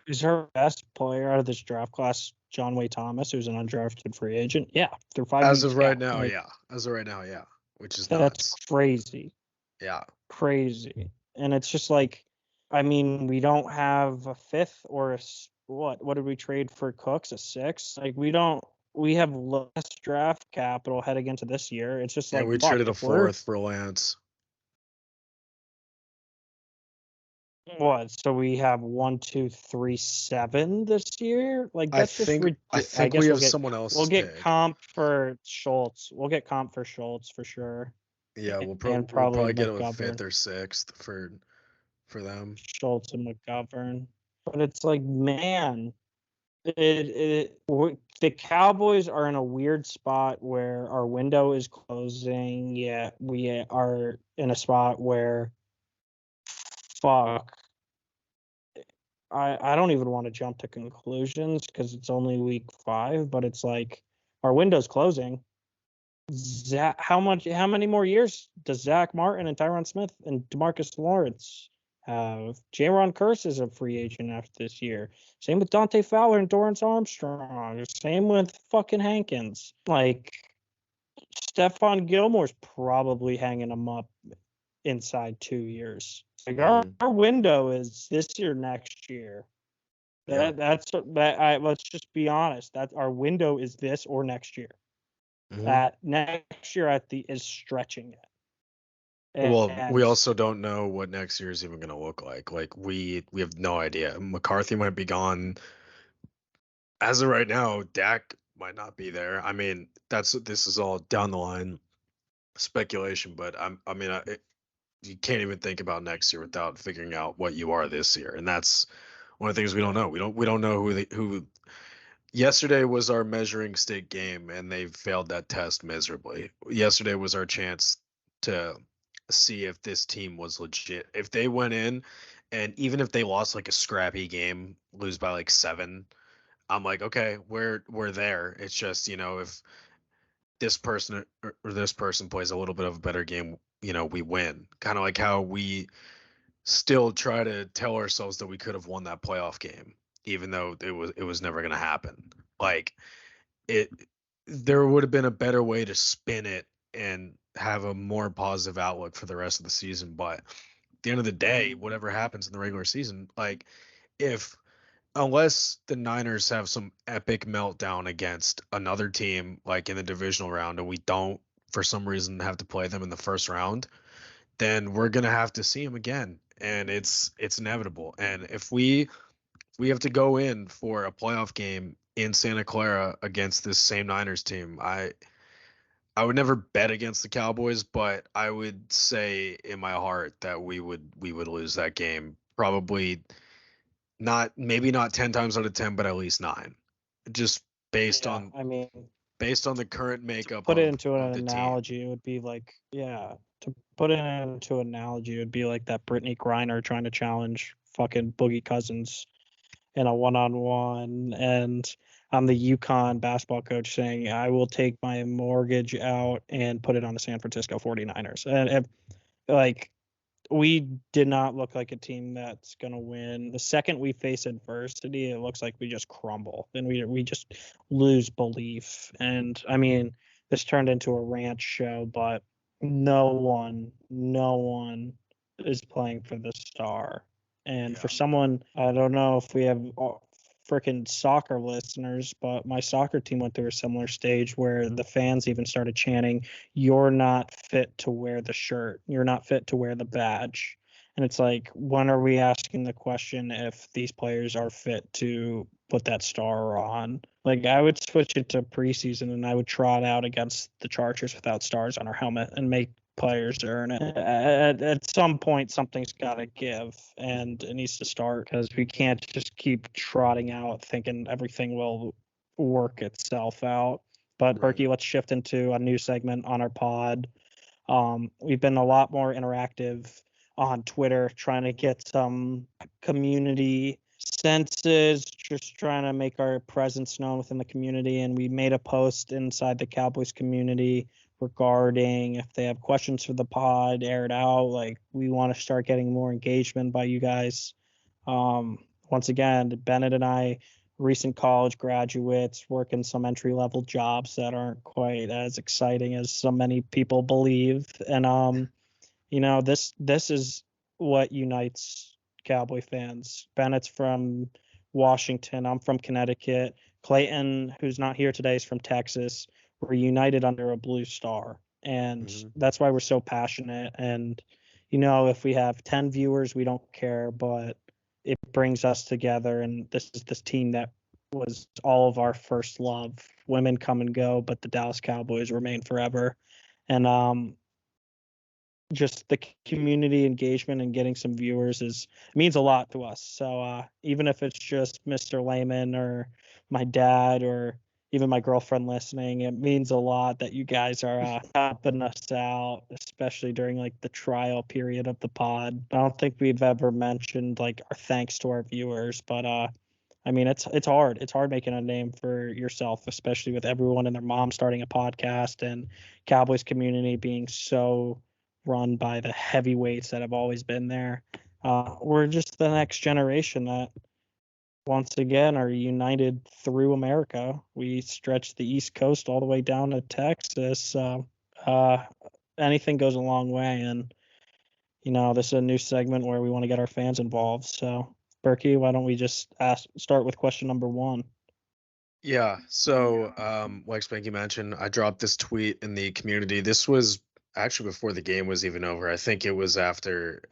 Is our best player out of this draft class John Wayne Thomas, who's an undrafted free agent? Yeah, through 5 As of right now, yeah. As of right now, yeah. Which is that's crazy. Yeah. Crazy. And it's just I mean, we don't have a 5th or what did we trade for Cooks? A 6th? We don't. we have less draft capital heading into this year. It's just And like, we fuck, traded a if we're fourth for Lance. what? So we have 1, 2, 3, 7 this year. Like I that's just think I I think we guess have someone else's pick. comp for Schultz. We'll get comp for Schultz for sure, Yeah, and we'll probably probably get him a McGovern. fifth or sixth for them. Schultz and McGovern. But it's like, man, the Cowboys are in a weird spot where our window is closing, yet we are in a spot where, fuck, I don't even want to jump to conclusions because it's only week 5, but it's like our window's closing. How many more years does Zach Martin and Tyron Smith and Demarcus Lawrence have? Jaron Curse is a free agent after this year. Same with Dante Fowler and Dorrance Armstrong. Same with fucking Hankins. Like Stephon Gilmore's probably hanging them up inside 2 years. Like our window is this year, next year. Yeah. Let's just be honest. That our window is this or next year. Mm-hmm. That next year is stretching it. Well, we And also don't know what next year is even going to look like. Like we have no idea. McCarthy might be gone. As of right now, Dak might not be there. I mean, this is all down the line speculation, but you can't even think about next year without figuring out what you are this year, and that's one of the things we don't know. We don't know who. Yesterday was our measuring stick game, and they failed that test miserably. Yesterday was our chance to see if this team was legit. If they went in, and even if they lost like a scrappy game, lose by like 7, I'm like, okay, we're there. It's just, if this person or this person plays a little bit of a better game, we win. Kind of like how we still try to tell ourselves that we could have won that playoff game, even though it was never going to happen. Like it, there would have been a better way to spin it and have a more positive outlook for the rest of the season. But at the end of the day, whatever happens in the regular season, like if unless the Niners have some epic meltdown against another team like in the divisional round and we don't for some reason have to play them in the first round, then we're going to have to see them again, and it's inevitable. And if we have to go in for a playoff game in Santa Clara against this same Niners team, I would never bet against the Cowboys, but I would say in my heart that we would lose that game, probably not, maybe not 10 times out of 10, but at least 9. Just based yeah, on I mean, based on the current to makeup put it of into an the team. analogy, it would be like, yeah, to put it into an analogy, it would be like that Brittany Griner trying to challenge fucking Boogie Cousins in a one-on-one, and I'm the UConn basketball coach saying I will take my mortgage out and put it on the San Francisco 49ers. And like we did not look like a team that's going to win. The second we face adversity, it looks like we just crumble and we just lose belief. And I mean, this turned into a rant show, but no one is playing for the star. And for Yeah. someone, I don't know if we have freaking soccer listeners, but my soccer team went through a similar stage where the fans even started chanting, "You're not fit to wear the shirt. You're not fit to wear the badge." And it's like, when are we asking the question if these players are fit to put that star on? Like, I would switch it to preseason and I would trot out against the Chargers without stars on our helmet and make players earn it. At some point, something's got to give, and it needs to start because we can't just keep trotting out thinking everything will work itself out. But Right. Berkey, let's shift into a new segment on our pod. We've been a lot more interactive on Twitter, trying to get some community senses, just trying to make our presence known within the community. And we made a post inside the Cowboys community regarding if they have questions for the pod, air it out. Like, we want to start getting more engagement by you guys. Once again, Bennett and I, recent college graduates, working some entry level jobs that aren't quite as exciting as so many people believe. And this is what unites Cowboy fans. Bennett's from Washington. I'm from Connecticut. Clayton, who's not here today, is from Texas. We're united under a blue star. And Mhm. that's why we're so passionate. And, you know, if we have 10 viewers, we don't care, but it brings us together. And this is this team that was all of our first love. Women come and go, but the Dallas Cowboys remain forever. And just the community engagement and getting some viewers is means a lot to us. So even if it's just Mr. Lehman or my dad or even my girlfriend listening, it means a lot that you guys are helping us out, especially during like the trial period of the pod. I don't think we've ever mentioned like our thanks to our viewers, but I mean, it's hard. It's hard making a name for yourself, especially with everyone and their mom starting a podcast and Cowboys community being so run by the heavyweights that have always been there. We're just the next generation that once again are united through America. We stretch the East Coast all the way down to Texas. Uh, anything goes a long way, and you know this is a new segment where we want to get our fans involved. So, Berkey, why don't we just start with question number one? Yeah. So, like Spanky mentioned, I dropped this tweet in the community. This was actually before the game was even over. I think it was after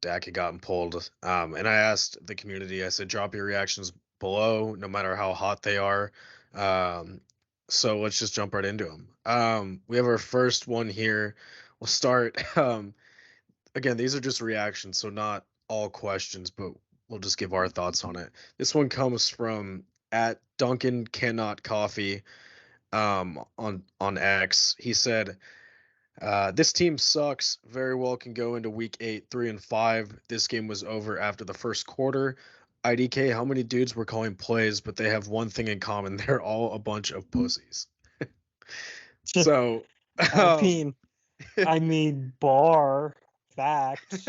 Dak had gotten pulled. And I asked the community, I said, drop your reactions below, no matter how hot they are. Um, so let's just jump right into them. We have our first one here. We'll start. Again, these are just reactions, so not all questions, but we'll just give our thoughts on it. This one comes from at Duncan Cannot Coffee on X. He said, "This team sucks. Very well can go into week 8 3-5. This game was over after the first quarter. IDK, how many dudes were calling plays, but they have one thing in common. They're all a bunch of pussies." So, I um, mean, bar fact,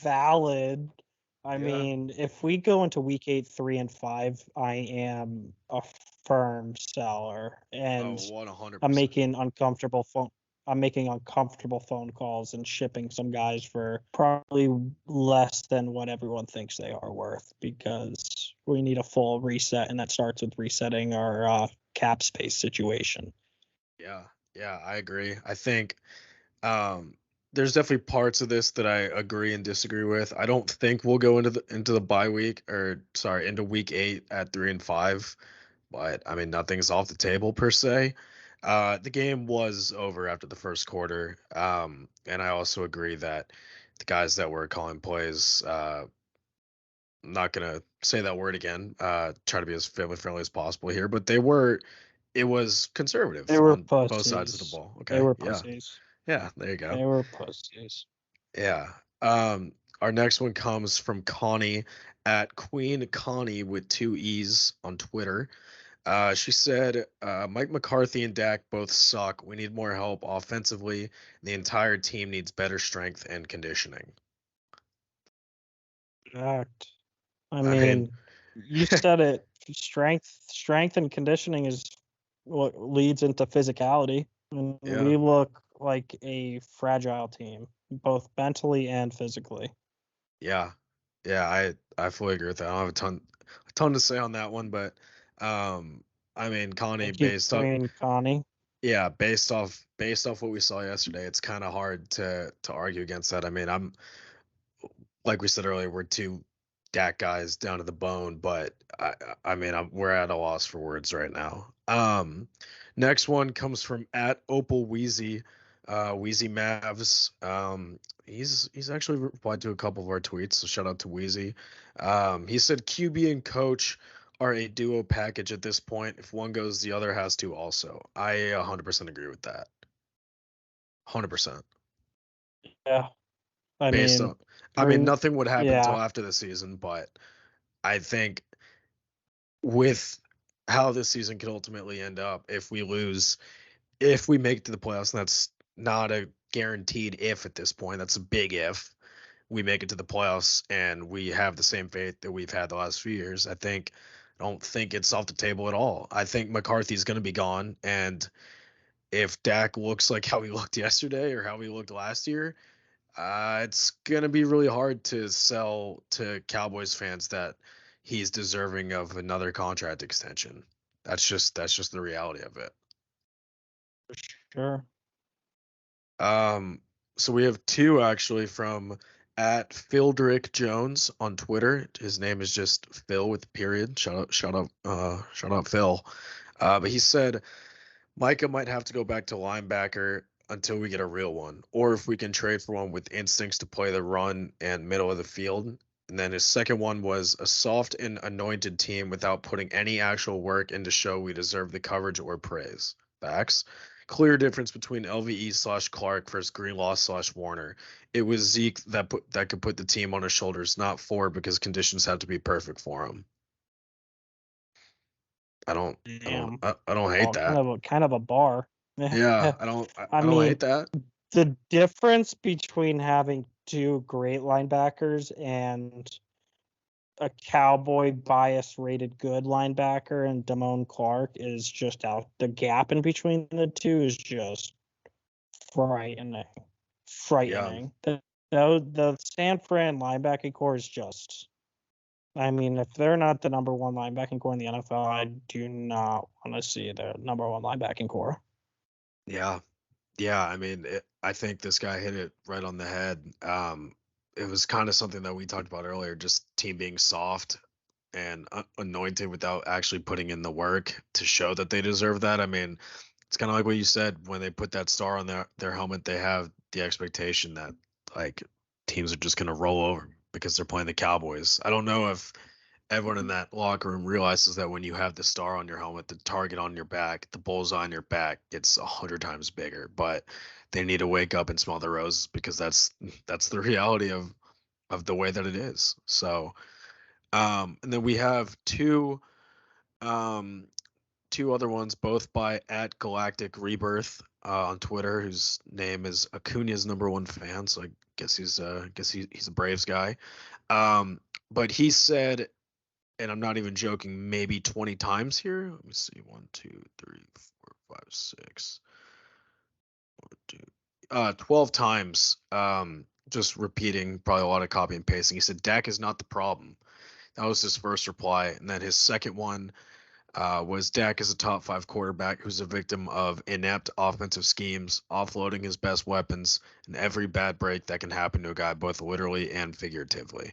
valid. I yeah. mean, if we go into week 8, 3-5, I am a firm seller, Oh, and I'm 100%. making uncomfortable phone. I'm making uncomfortable phone calls and shipping some guys for probably less than what everyone thinks they are worth because we need a full reset, and that starts with resetting our cap space situation. Yeah, yeah, I agree. I think um there's definitely parts of this that I agree and disagree with. I don't think we'll go into the bye week or sorry, into week 8 at 3-5, but I mean nothing's off the table per se. The game was over after the first quarter. And I also agree that the guys that were calling plays I'm not gonna say that word again. Try to be as family friendly as possible here, but it was They conservative were on both sides of the pussies. ball. They Okay. were Yeah. pussies. Yeah. There you go. They were pussies. Yeah. Our next one comes from Connie at Queen Connie with two E's on Twitter. She said, Mike McCarthy and Dak both suck. We need more help offensively. The entire team needs better strength and conditioning. Fact. I I mean, mean, you said it. Strength, and conditioning is what leads into physicality. And yeah. we look like a fragile team, both mentally and physically. Yeah. Yeah, I fully agree with that. I don't have a ton to say on that one, but um I mean, Connie, Thank you, based off Queen Connie. yeah, based off what we saw yesterday, it's kind of hard to argue against that. I mean, I'm like we said earlier, we're two Dak guys down to the bone, but I mean, we're at a loss for words right now. Next one comes from at Opal Wheezy, Wheezy Mavs. He's actually replied to a couple of our tweets, so shout out to Wheezy. He said QB and coach are a duo package at this point. If one goes, the other has to also. I 100% agree with that. 100%. Yeah. I Based mean, on, I mean, we're, nothing would happen until yeah. after the season, but I think with how this season could ultimately end up, if we lose, if we make it to the playoffs, and that's not a guaranteed if at this point, that's a big if we make it to the playoffs and we have the same faith that we've had the last few years. I don't think it's off the table at all. I think McCarthy's going to be gone, and if Dak looks like how he looked yesterday or how he looked last year, it's gonna be really hard to sell to Cowboys fans that he's deserving of another contract extension. That's just the reality of it. For sure. Um, so we have two actually from at Phildrick Jones on Twitter. His name is just Phil with a period. Shout out Phil. But he said Micah might have to go back to linebacker until we get a real one, or if we can trade for one with instincts to play the run and middle of the field. And then his second one was a soft and anointed team without putting any actual work in to show we deserve the coverage or praise. Facts. Clear difference between LVE/Clark versus Greenlaw/Warner. It was Zeke that could put the team on his shoulders, not Ford, because conditions had to be perfect for him. I don't, Damn. I don't hate Well, that. kind of a bar. Yeah, I I don't hate mean, that. the difference between having two great linebackers and a Cowboy bias rated good linebacker and Damone Clark is just out. The gap in between the two is just frightening. Yeah, Frightening. The San Fran linebacking core is just. I mean, if they're not the number one linebacking core in the NFL, I do not want to see the number one linebacking core. yeah, yeah. I mean, I think this guy hit it right on the head. It was kind of something that we talked about earlier, just team being soft and anointed without actually putting in the work to show that they deserve that. I mean, it's kind of like what you said when they put that star on their helmet, they have the expectation that like teams are just going to roll over because they're playing the Cowboys. I don't know if everyone in that locker room realizes that when you have the star on your helmet, the target on your back, the bullseye on your back gets 100 times bigger. But they need to wake up and smell the roses because that's the reality of the way that it is. So, and then we have um, two other ones, both by at Galactic Rebirth on Twitter, whose name is Acuna's number one fan. So I guess he's a Braves guy. Um, but he said, and I'm not even joking, maybe 20 times here. Let me see, 1, 2, 3, 4, 5, 6, 12 times. Just repeating, probably a lot of copy and pasting. He said Dak is not the problem. That was his first reply, and then his second one was Dak is a top five quarterback who's a victim of inept offensive schemes, offloading his best weapons, and every bad break that can happen to a guy, both literally and figuratively.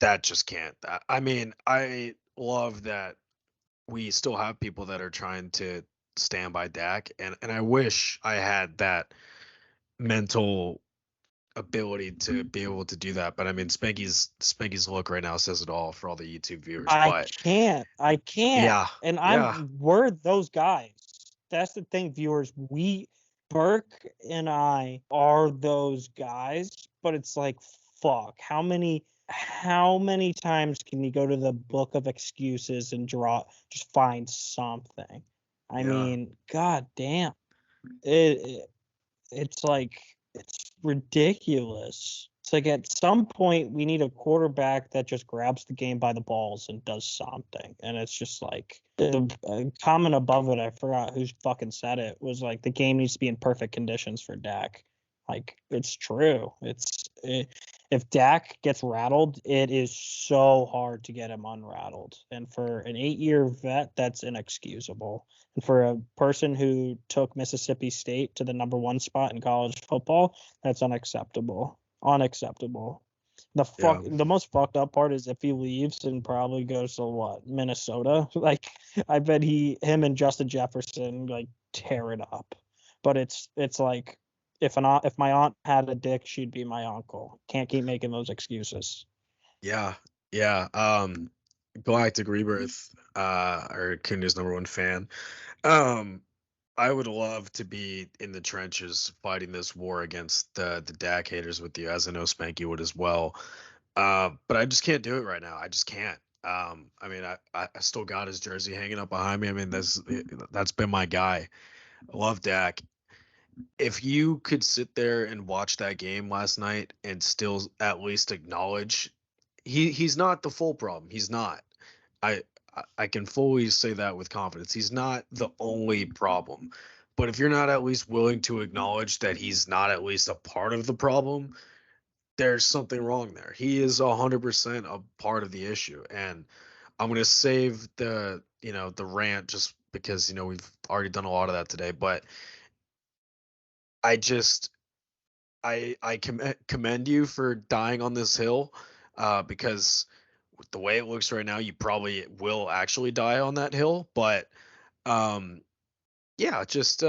That just can't. I mean, I love that we still have people that are trying to stand by Dak, and I wish I had that mental ability to be able to do that. But I mean, Spanky's look right now says it all for all the YouTube viewers. I But can't. I can't. yeah, And yeah, we're those guys. That's the thing, viewers. Burke and I are those guys, but it's like, fuck. How many times can you go to the book of excuses and just find something? I yeah, mean, god damn. It, it's like it's ridiculous. It's like at some point we need a quarterback that just grabs the game by the balls and does something. And it's just like the comment above it, I forgot who fucking said it, was like the game needs to be in perfect conditions for Dak. Like it's true. If Dak gets rattled, it is so hard to get him unrattled. And for an 8-year vet, that's inexcusable. And for a person who took Mississippi State to the number one spot in college football, that's unacceptable. Unacceptable. yeah, The most fucked up part is if he leaves and probably goes to what, Minnesota. Like I bet him and Justin Jefferson like tear it up. But it's like if my aunt had a dick, she'd be my uncle. Can't keep making those excuses. yeah, yeah. Galactic Rebirth, or Kunda's number one fan. Um, I would love to be in the trenches fighting this war against the Dak haters with you, as I know Spanky would as well. But I just can't do it right now. I just can't. I mean, I still got his jersey hanging up behind me. I mean, that's been my guy. I love Dak. If you could sit there and watch that game last night and still at least acknowledge he's not the full problem. He's not. I I can fully say that with confidence. He's not the only problem. But if you're not at least willing to acknowledge that he's not at least a part of the problem, there's something wrong there. He is 100% a part of the issue, and I'm gonna save the rant just because we've already done a lot of that today. But I just I commend you for dying on this hill, because with the way it looks right now, you probably will actually die on that hill. But um, yeah, just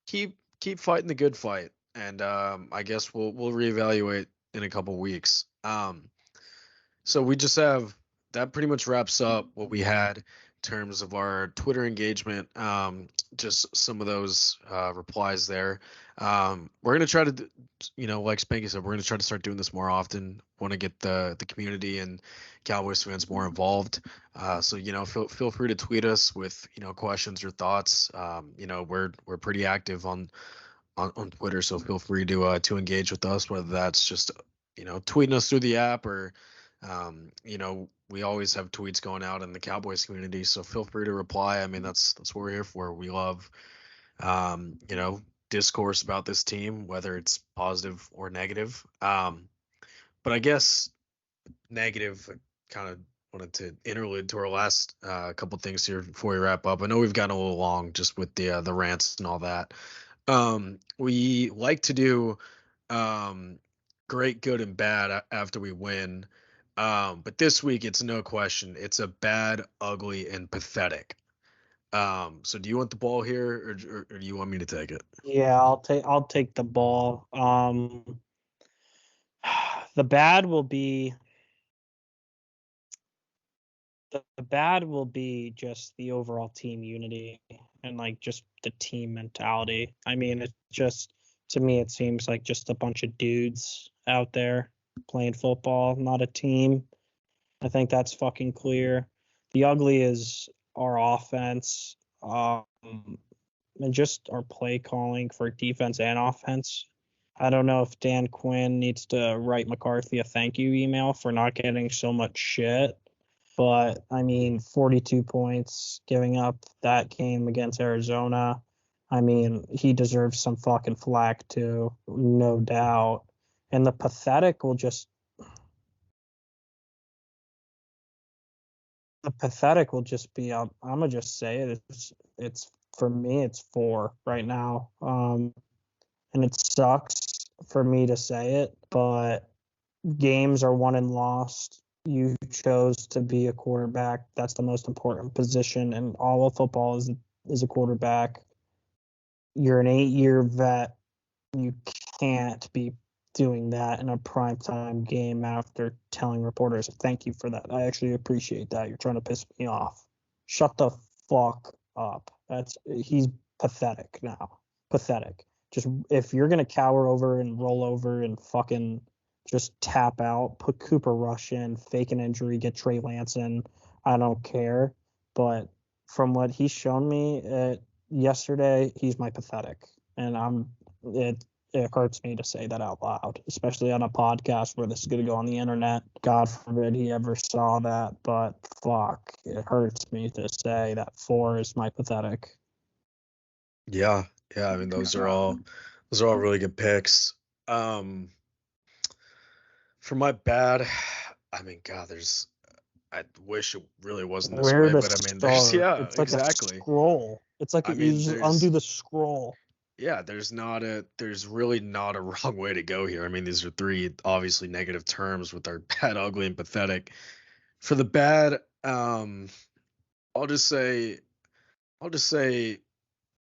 keep fighting the good fight, and I guess we'll reevaluate in a couple weeks. So we just have that pretty much wraps up what we had in terms of our Twitter engagement. Just some of those replies there. We're gonna try to, like Spanky said, we're gonna try to start doing this more often. Want to get the community and Cowboys fans more involved. So feel free to tweet us with questions or thoughts. We're pretty active on Twitter, so feel free to engage with us, whether that's just tweeting us through the app or we always have tweets going out in the Cowboys community, so feel free to reply. I mean, that's what we're here for. We love discourse about this team, whether it's positive or negative. But I guess negative, kind of wanted to interlude to our last couple things here before we wrap up. I know we've gotten a little long just with the rants and all that. We like to do great, good, and bad after we win. But this week it's no question. It's a bad, ugly, and pathetic. So do you want the ball here, or do you want me to take it? Yeah, I'll take the ball. The bad will be the bad will be just the overall team unity and like just the team mentality. I mean, it's just, to me it seems like just a bunch of dudes out there playing football, not a team. I think that's fucking clear. The ugly is our offense, and just our play calling for defense and offense. I don't know if Dan Quinn needs to write McCarthy a thank you email for not getting so much shit. But I mean, 42 points, giving up that game against Arizona. I mean, he deserves some fucking flack too, no doubt. And the pathetic will just be, I'm gonna just say it. It's for me, it's 4 right now. And it sucks for me to say it, but games are won and lost. You chose to be a quarterback. That's the most important position in all of football is a quarterback. You're an 8-year vet. You can't be doing that in a primetime game after telling reporters, thank you for that. I actually appreciate that. You're trying to piss me off. Shut the fuck up. He's pathetic now. Pathetic. Just, if you're gonna cower over and roll over and fucking just tap out, put Cooper Rush in, fake an injury, get Trey Lance in, I don't care. But from what he's shown me yesterday, he's my pathetic, and it hurts me to say that out loud, especially on a podcast where this is going to go on the internet. God forbid he ever saw that, but fuck, it hurts me to say that 4 is my pathetic. Yeah, yeah. I mean, those are all really good picks. For my bad, I mean, God, I wish it really wasn't this Where way, to but I mean, there's start? yeah, It's like a exactly. scroll. It's like I you mean, just undo the scroll. yeah, there's really not a wrong way to go here. I mean, these are three obviously negative terms with our bad, ugly, and pathetic. For the bad, I'll just say I'll just say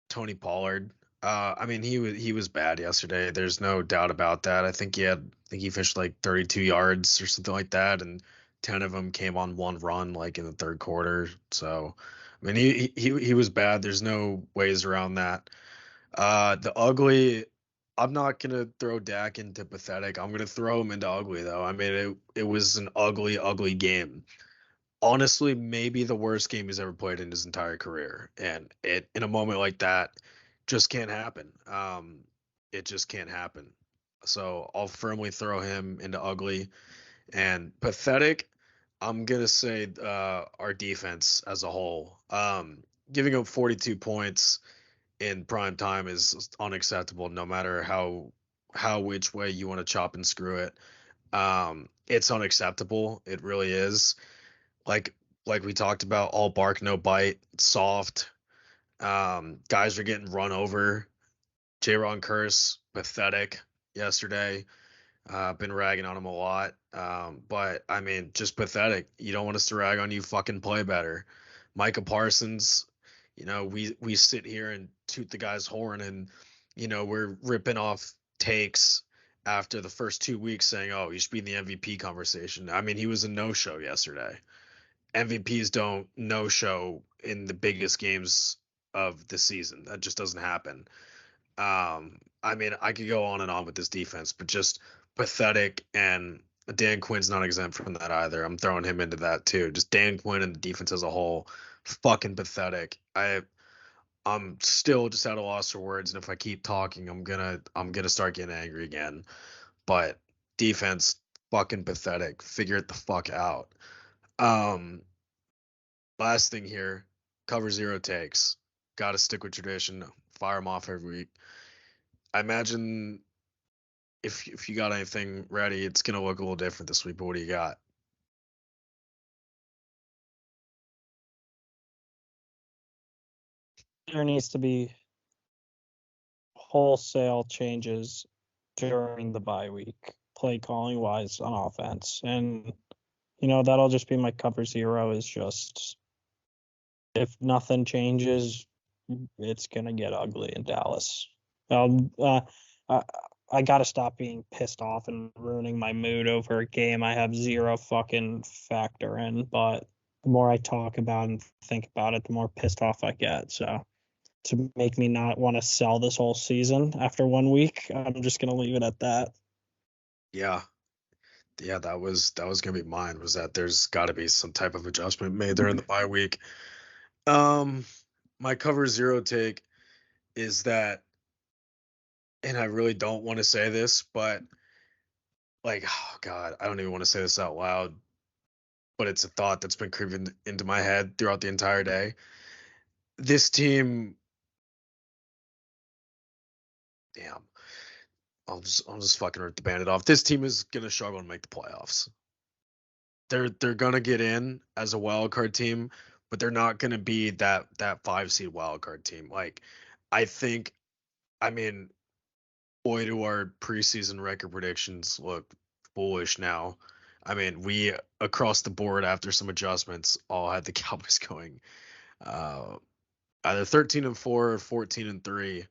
Tony Pollard. I mean, he was bad yesterday. There's no doubt about that. I think he fished like 32 yards or something like that, and 10 of them came on one run, like in the third quarter. So, I mean, he was bad. There's no ways around that. The ugly, I'm not gonna throw Dak into pathetic. I'm gonna throw him into ugly though. I mean, it was an ugly, ugly game. Honestly, maybe the worst game he's ever played in his entire career, and it in a moment like that just can't happen. It just can't happen. So I'll firmly throw him into ugly and pathetic. I'm gonna say our defense as a whole. Giving up 42 points in prime time is unacceptable, no matter which way you want to chop and screw it. It's unacceptable. It really is. Like we talked about, all bark, no bite, soft. Guys are getting run over. J-Ron Curse, pathetic yesterday. Been ragging on him a lot. But I mean, just pathetic. You don't want us to rag on you, fucking play better. Micah Parsons, we sit here and toot the guy's horn, and we're ripping off takes after the first 2 weeks saying, oh, you should be in the MVP conversation. I mean, he was a no-show yesterday. MVPs don't no-show in the biggest games of the season. That just doesn't happen. I mean, I could go on and on with this defense, but just pathetic. And Dan Quinn's not exempt from that either. I'm throwing him into that too. Just Dan Quinn and the defense as a whole, fucking pathetic. I'm still just at a loss for words, and if I keep talking, I'm gonna start getting angry again. But defense, fucking pathetic. Figure it the fuck out. Um, Last thing here, cover zero takes. Got to stick with tradition. Fire them off every week. I imagine if you got anything ready, it's gonna look a little different this week. But what do you got? There needs to be wholesale changes during the bye week, play calling wise on offense. And, that'll just be my cover zero is just if nothing changes, it's going to get ugly in Dallas. I, I got to stop being pissed off and ruining my mood over a game I have zero fucking factor in. But the more I talk about and think about it, the more pissed off I get. So to make me not want to sell this whole season after 1 week, I'm just going to leave it at that. Yeah, yeah, that was gonna be mine. Was that there's got to be some type of adjustment made during the bye week. Um, my cover zero take is that, and I really don't want to say this, but like, oh God, I don't even want to say this out loud, but it's a thought that's been creeping into my head throughout the entire day. This team, damn, I'll just fucking rip the bandit off. This team is gonna struggle to make the playoffs. They're gonna get in as a wild card team, but they're not gonna be that 5 seed wild card team. Like, I think, I mean, boy, do our preseason record predictions look foolish now. I mean, we across the board after some adjustments all had the Cowboys going uh, either 13-4 or 14-3.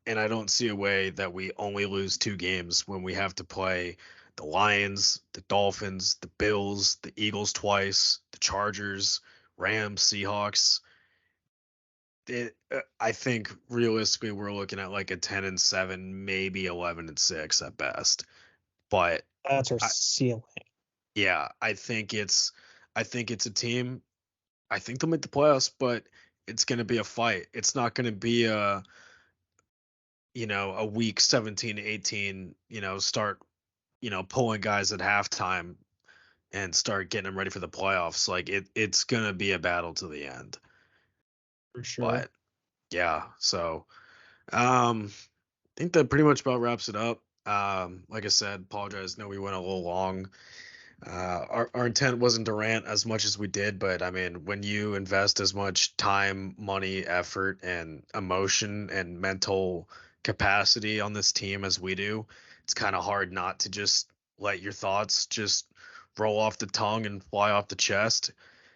And I don't see a way that we only lose 2 games when we have to play the Lions, the Dolphins, the Bills, the Eagles twice, the Chargers, Rams, Seahawks. I think realistically we're looking at like a 10-7, maybe 11-6 at best. But That's our I, ceiling. yeah, I think it's a team. I think they'll make the playoffs, but it's going to be a fight. It's not going to be a week 17, 18, start, pulling guys at halftime and start getting them ready for the playoffs. Like it's going to be a battle to the end. For sure. But yeah, so I think that pretty much about wraps it up. Like I said, apologize. No, we went a little long. Our intent wasn't to rant as much as we did, but I mean, when you invest as much time, money, effort, and emotion and mental capacity on this team as we do, it's kind of hard not to just let your thoughts just roll off the tongue and fly off the chest.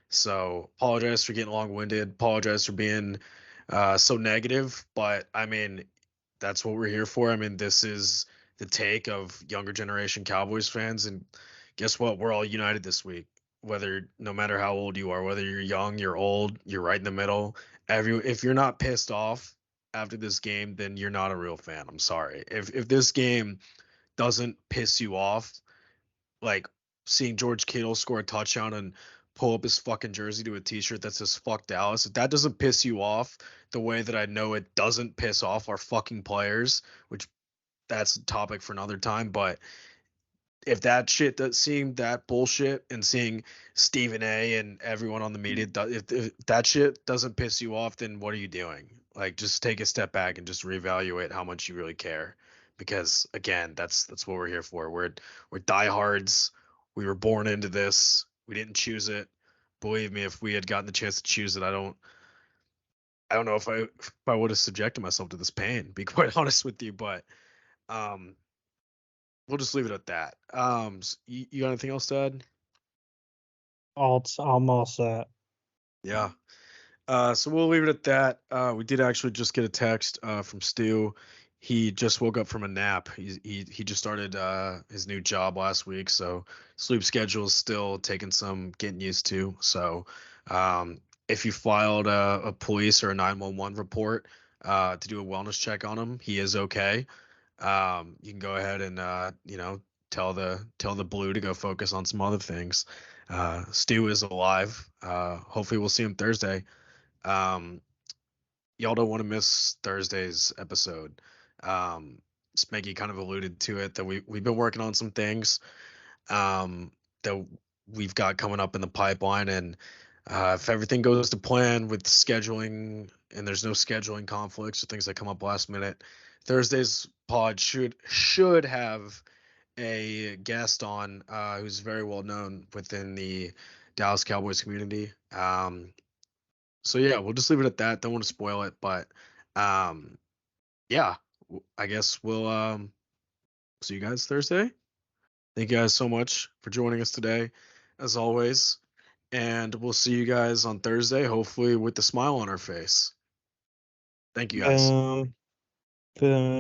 So, apologize for getting long-winded. Apologize for being so negative, but I mean, that's what we're here for. I mean, this is the take of younger generation Cowboys fans, and guess what? We're all united this week. Whether no matter how old you are, whether you're young, you're old, you're right in the middle. If you're not pissed off after this game, then you're not a real fan. I'm sorry. If this game doesn't piss you off, like seeing George Kittle score a touchdown and pull up his fucking jersey to a t-shirt that says fuck Dallas, if that doesn't piss you off the way that I know it doesn't piss off our fucking players, which that's a topic for another time, but if that shit, that seeing that bullshit and seeing Stephen A and everyone on the media, if that shit doesn't piss you off, then what are you doing? Like, just take a step back and just reevaluate how much you really care, because again, that's what we're here for. We're diehards. We were born into this. We didn't choose it. Believe me, if we had gotten the chance to choose it, I don't know if I would have subjected myself to this pain. Be quite honest with you, but um, we'll just leave it at that. You got anything else to add? I'm all set. Yeah. So we'll leave it at that. We did actually just get a text from Stu. He just woke up from a nap. He just started his new job last week, so sleep schedule is still taking some getting used to. So if you filed a police or a 911 report to do a wellness check on him, he is okay. You can go ahead and tell the blue to go focus on some other things. Stu is alive. Hopefully we'll see him Thursday. Um, y'all don't want to miss Thursday's episode. Um, Spanky kind of alluded to it that we've been working on some things that we've got coming up in the pipeline, and if everything goes to plan with scheduling and there's no scheduling conflicts or things that come up last minute, Thursday's pod should have a guest on who's very well known within the Dallas Cowboys community. So yeah, we'll just leave it at that. Don't want to spoil it, but um, yeah, I guess we'll see you guys Thursday. Thank you guys so much for joining us today, as always, and we'll see you guys on Thursday, hopefully with a smile on our face. Thank you guys. Boom. Boom.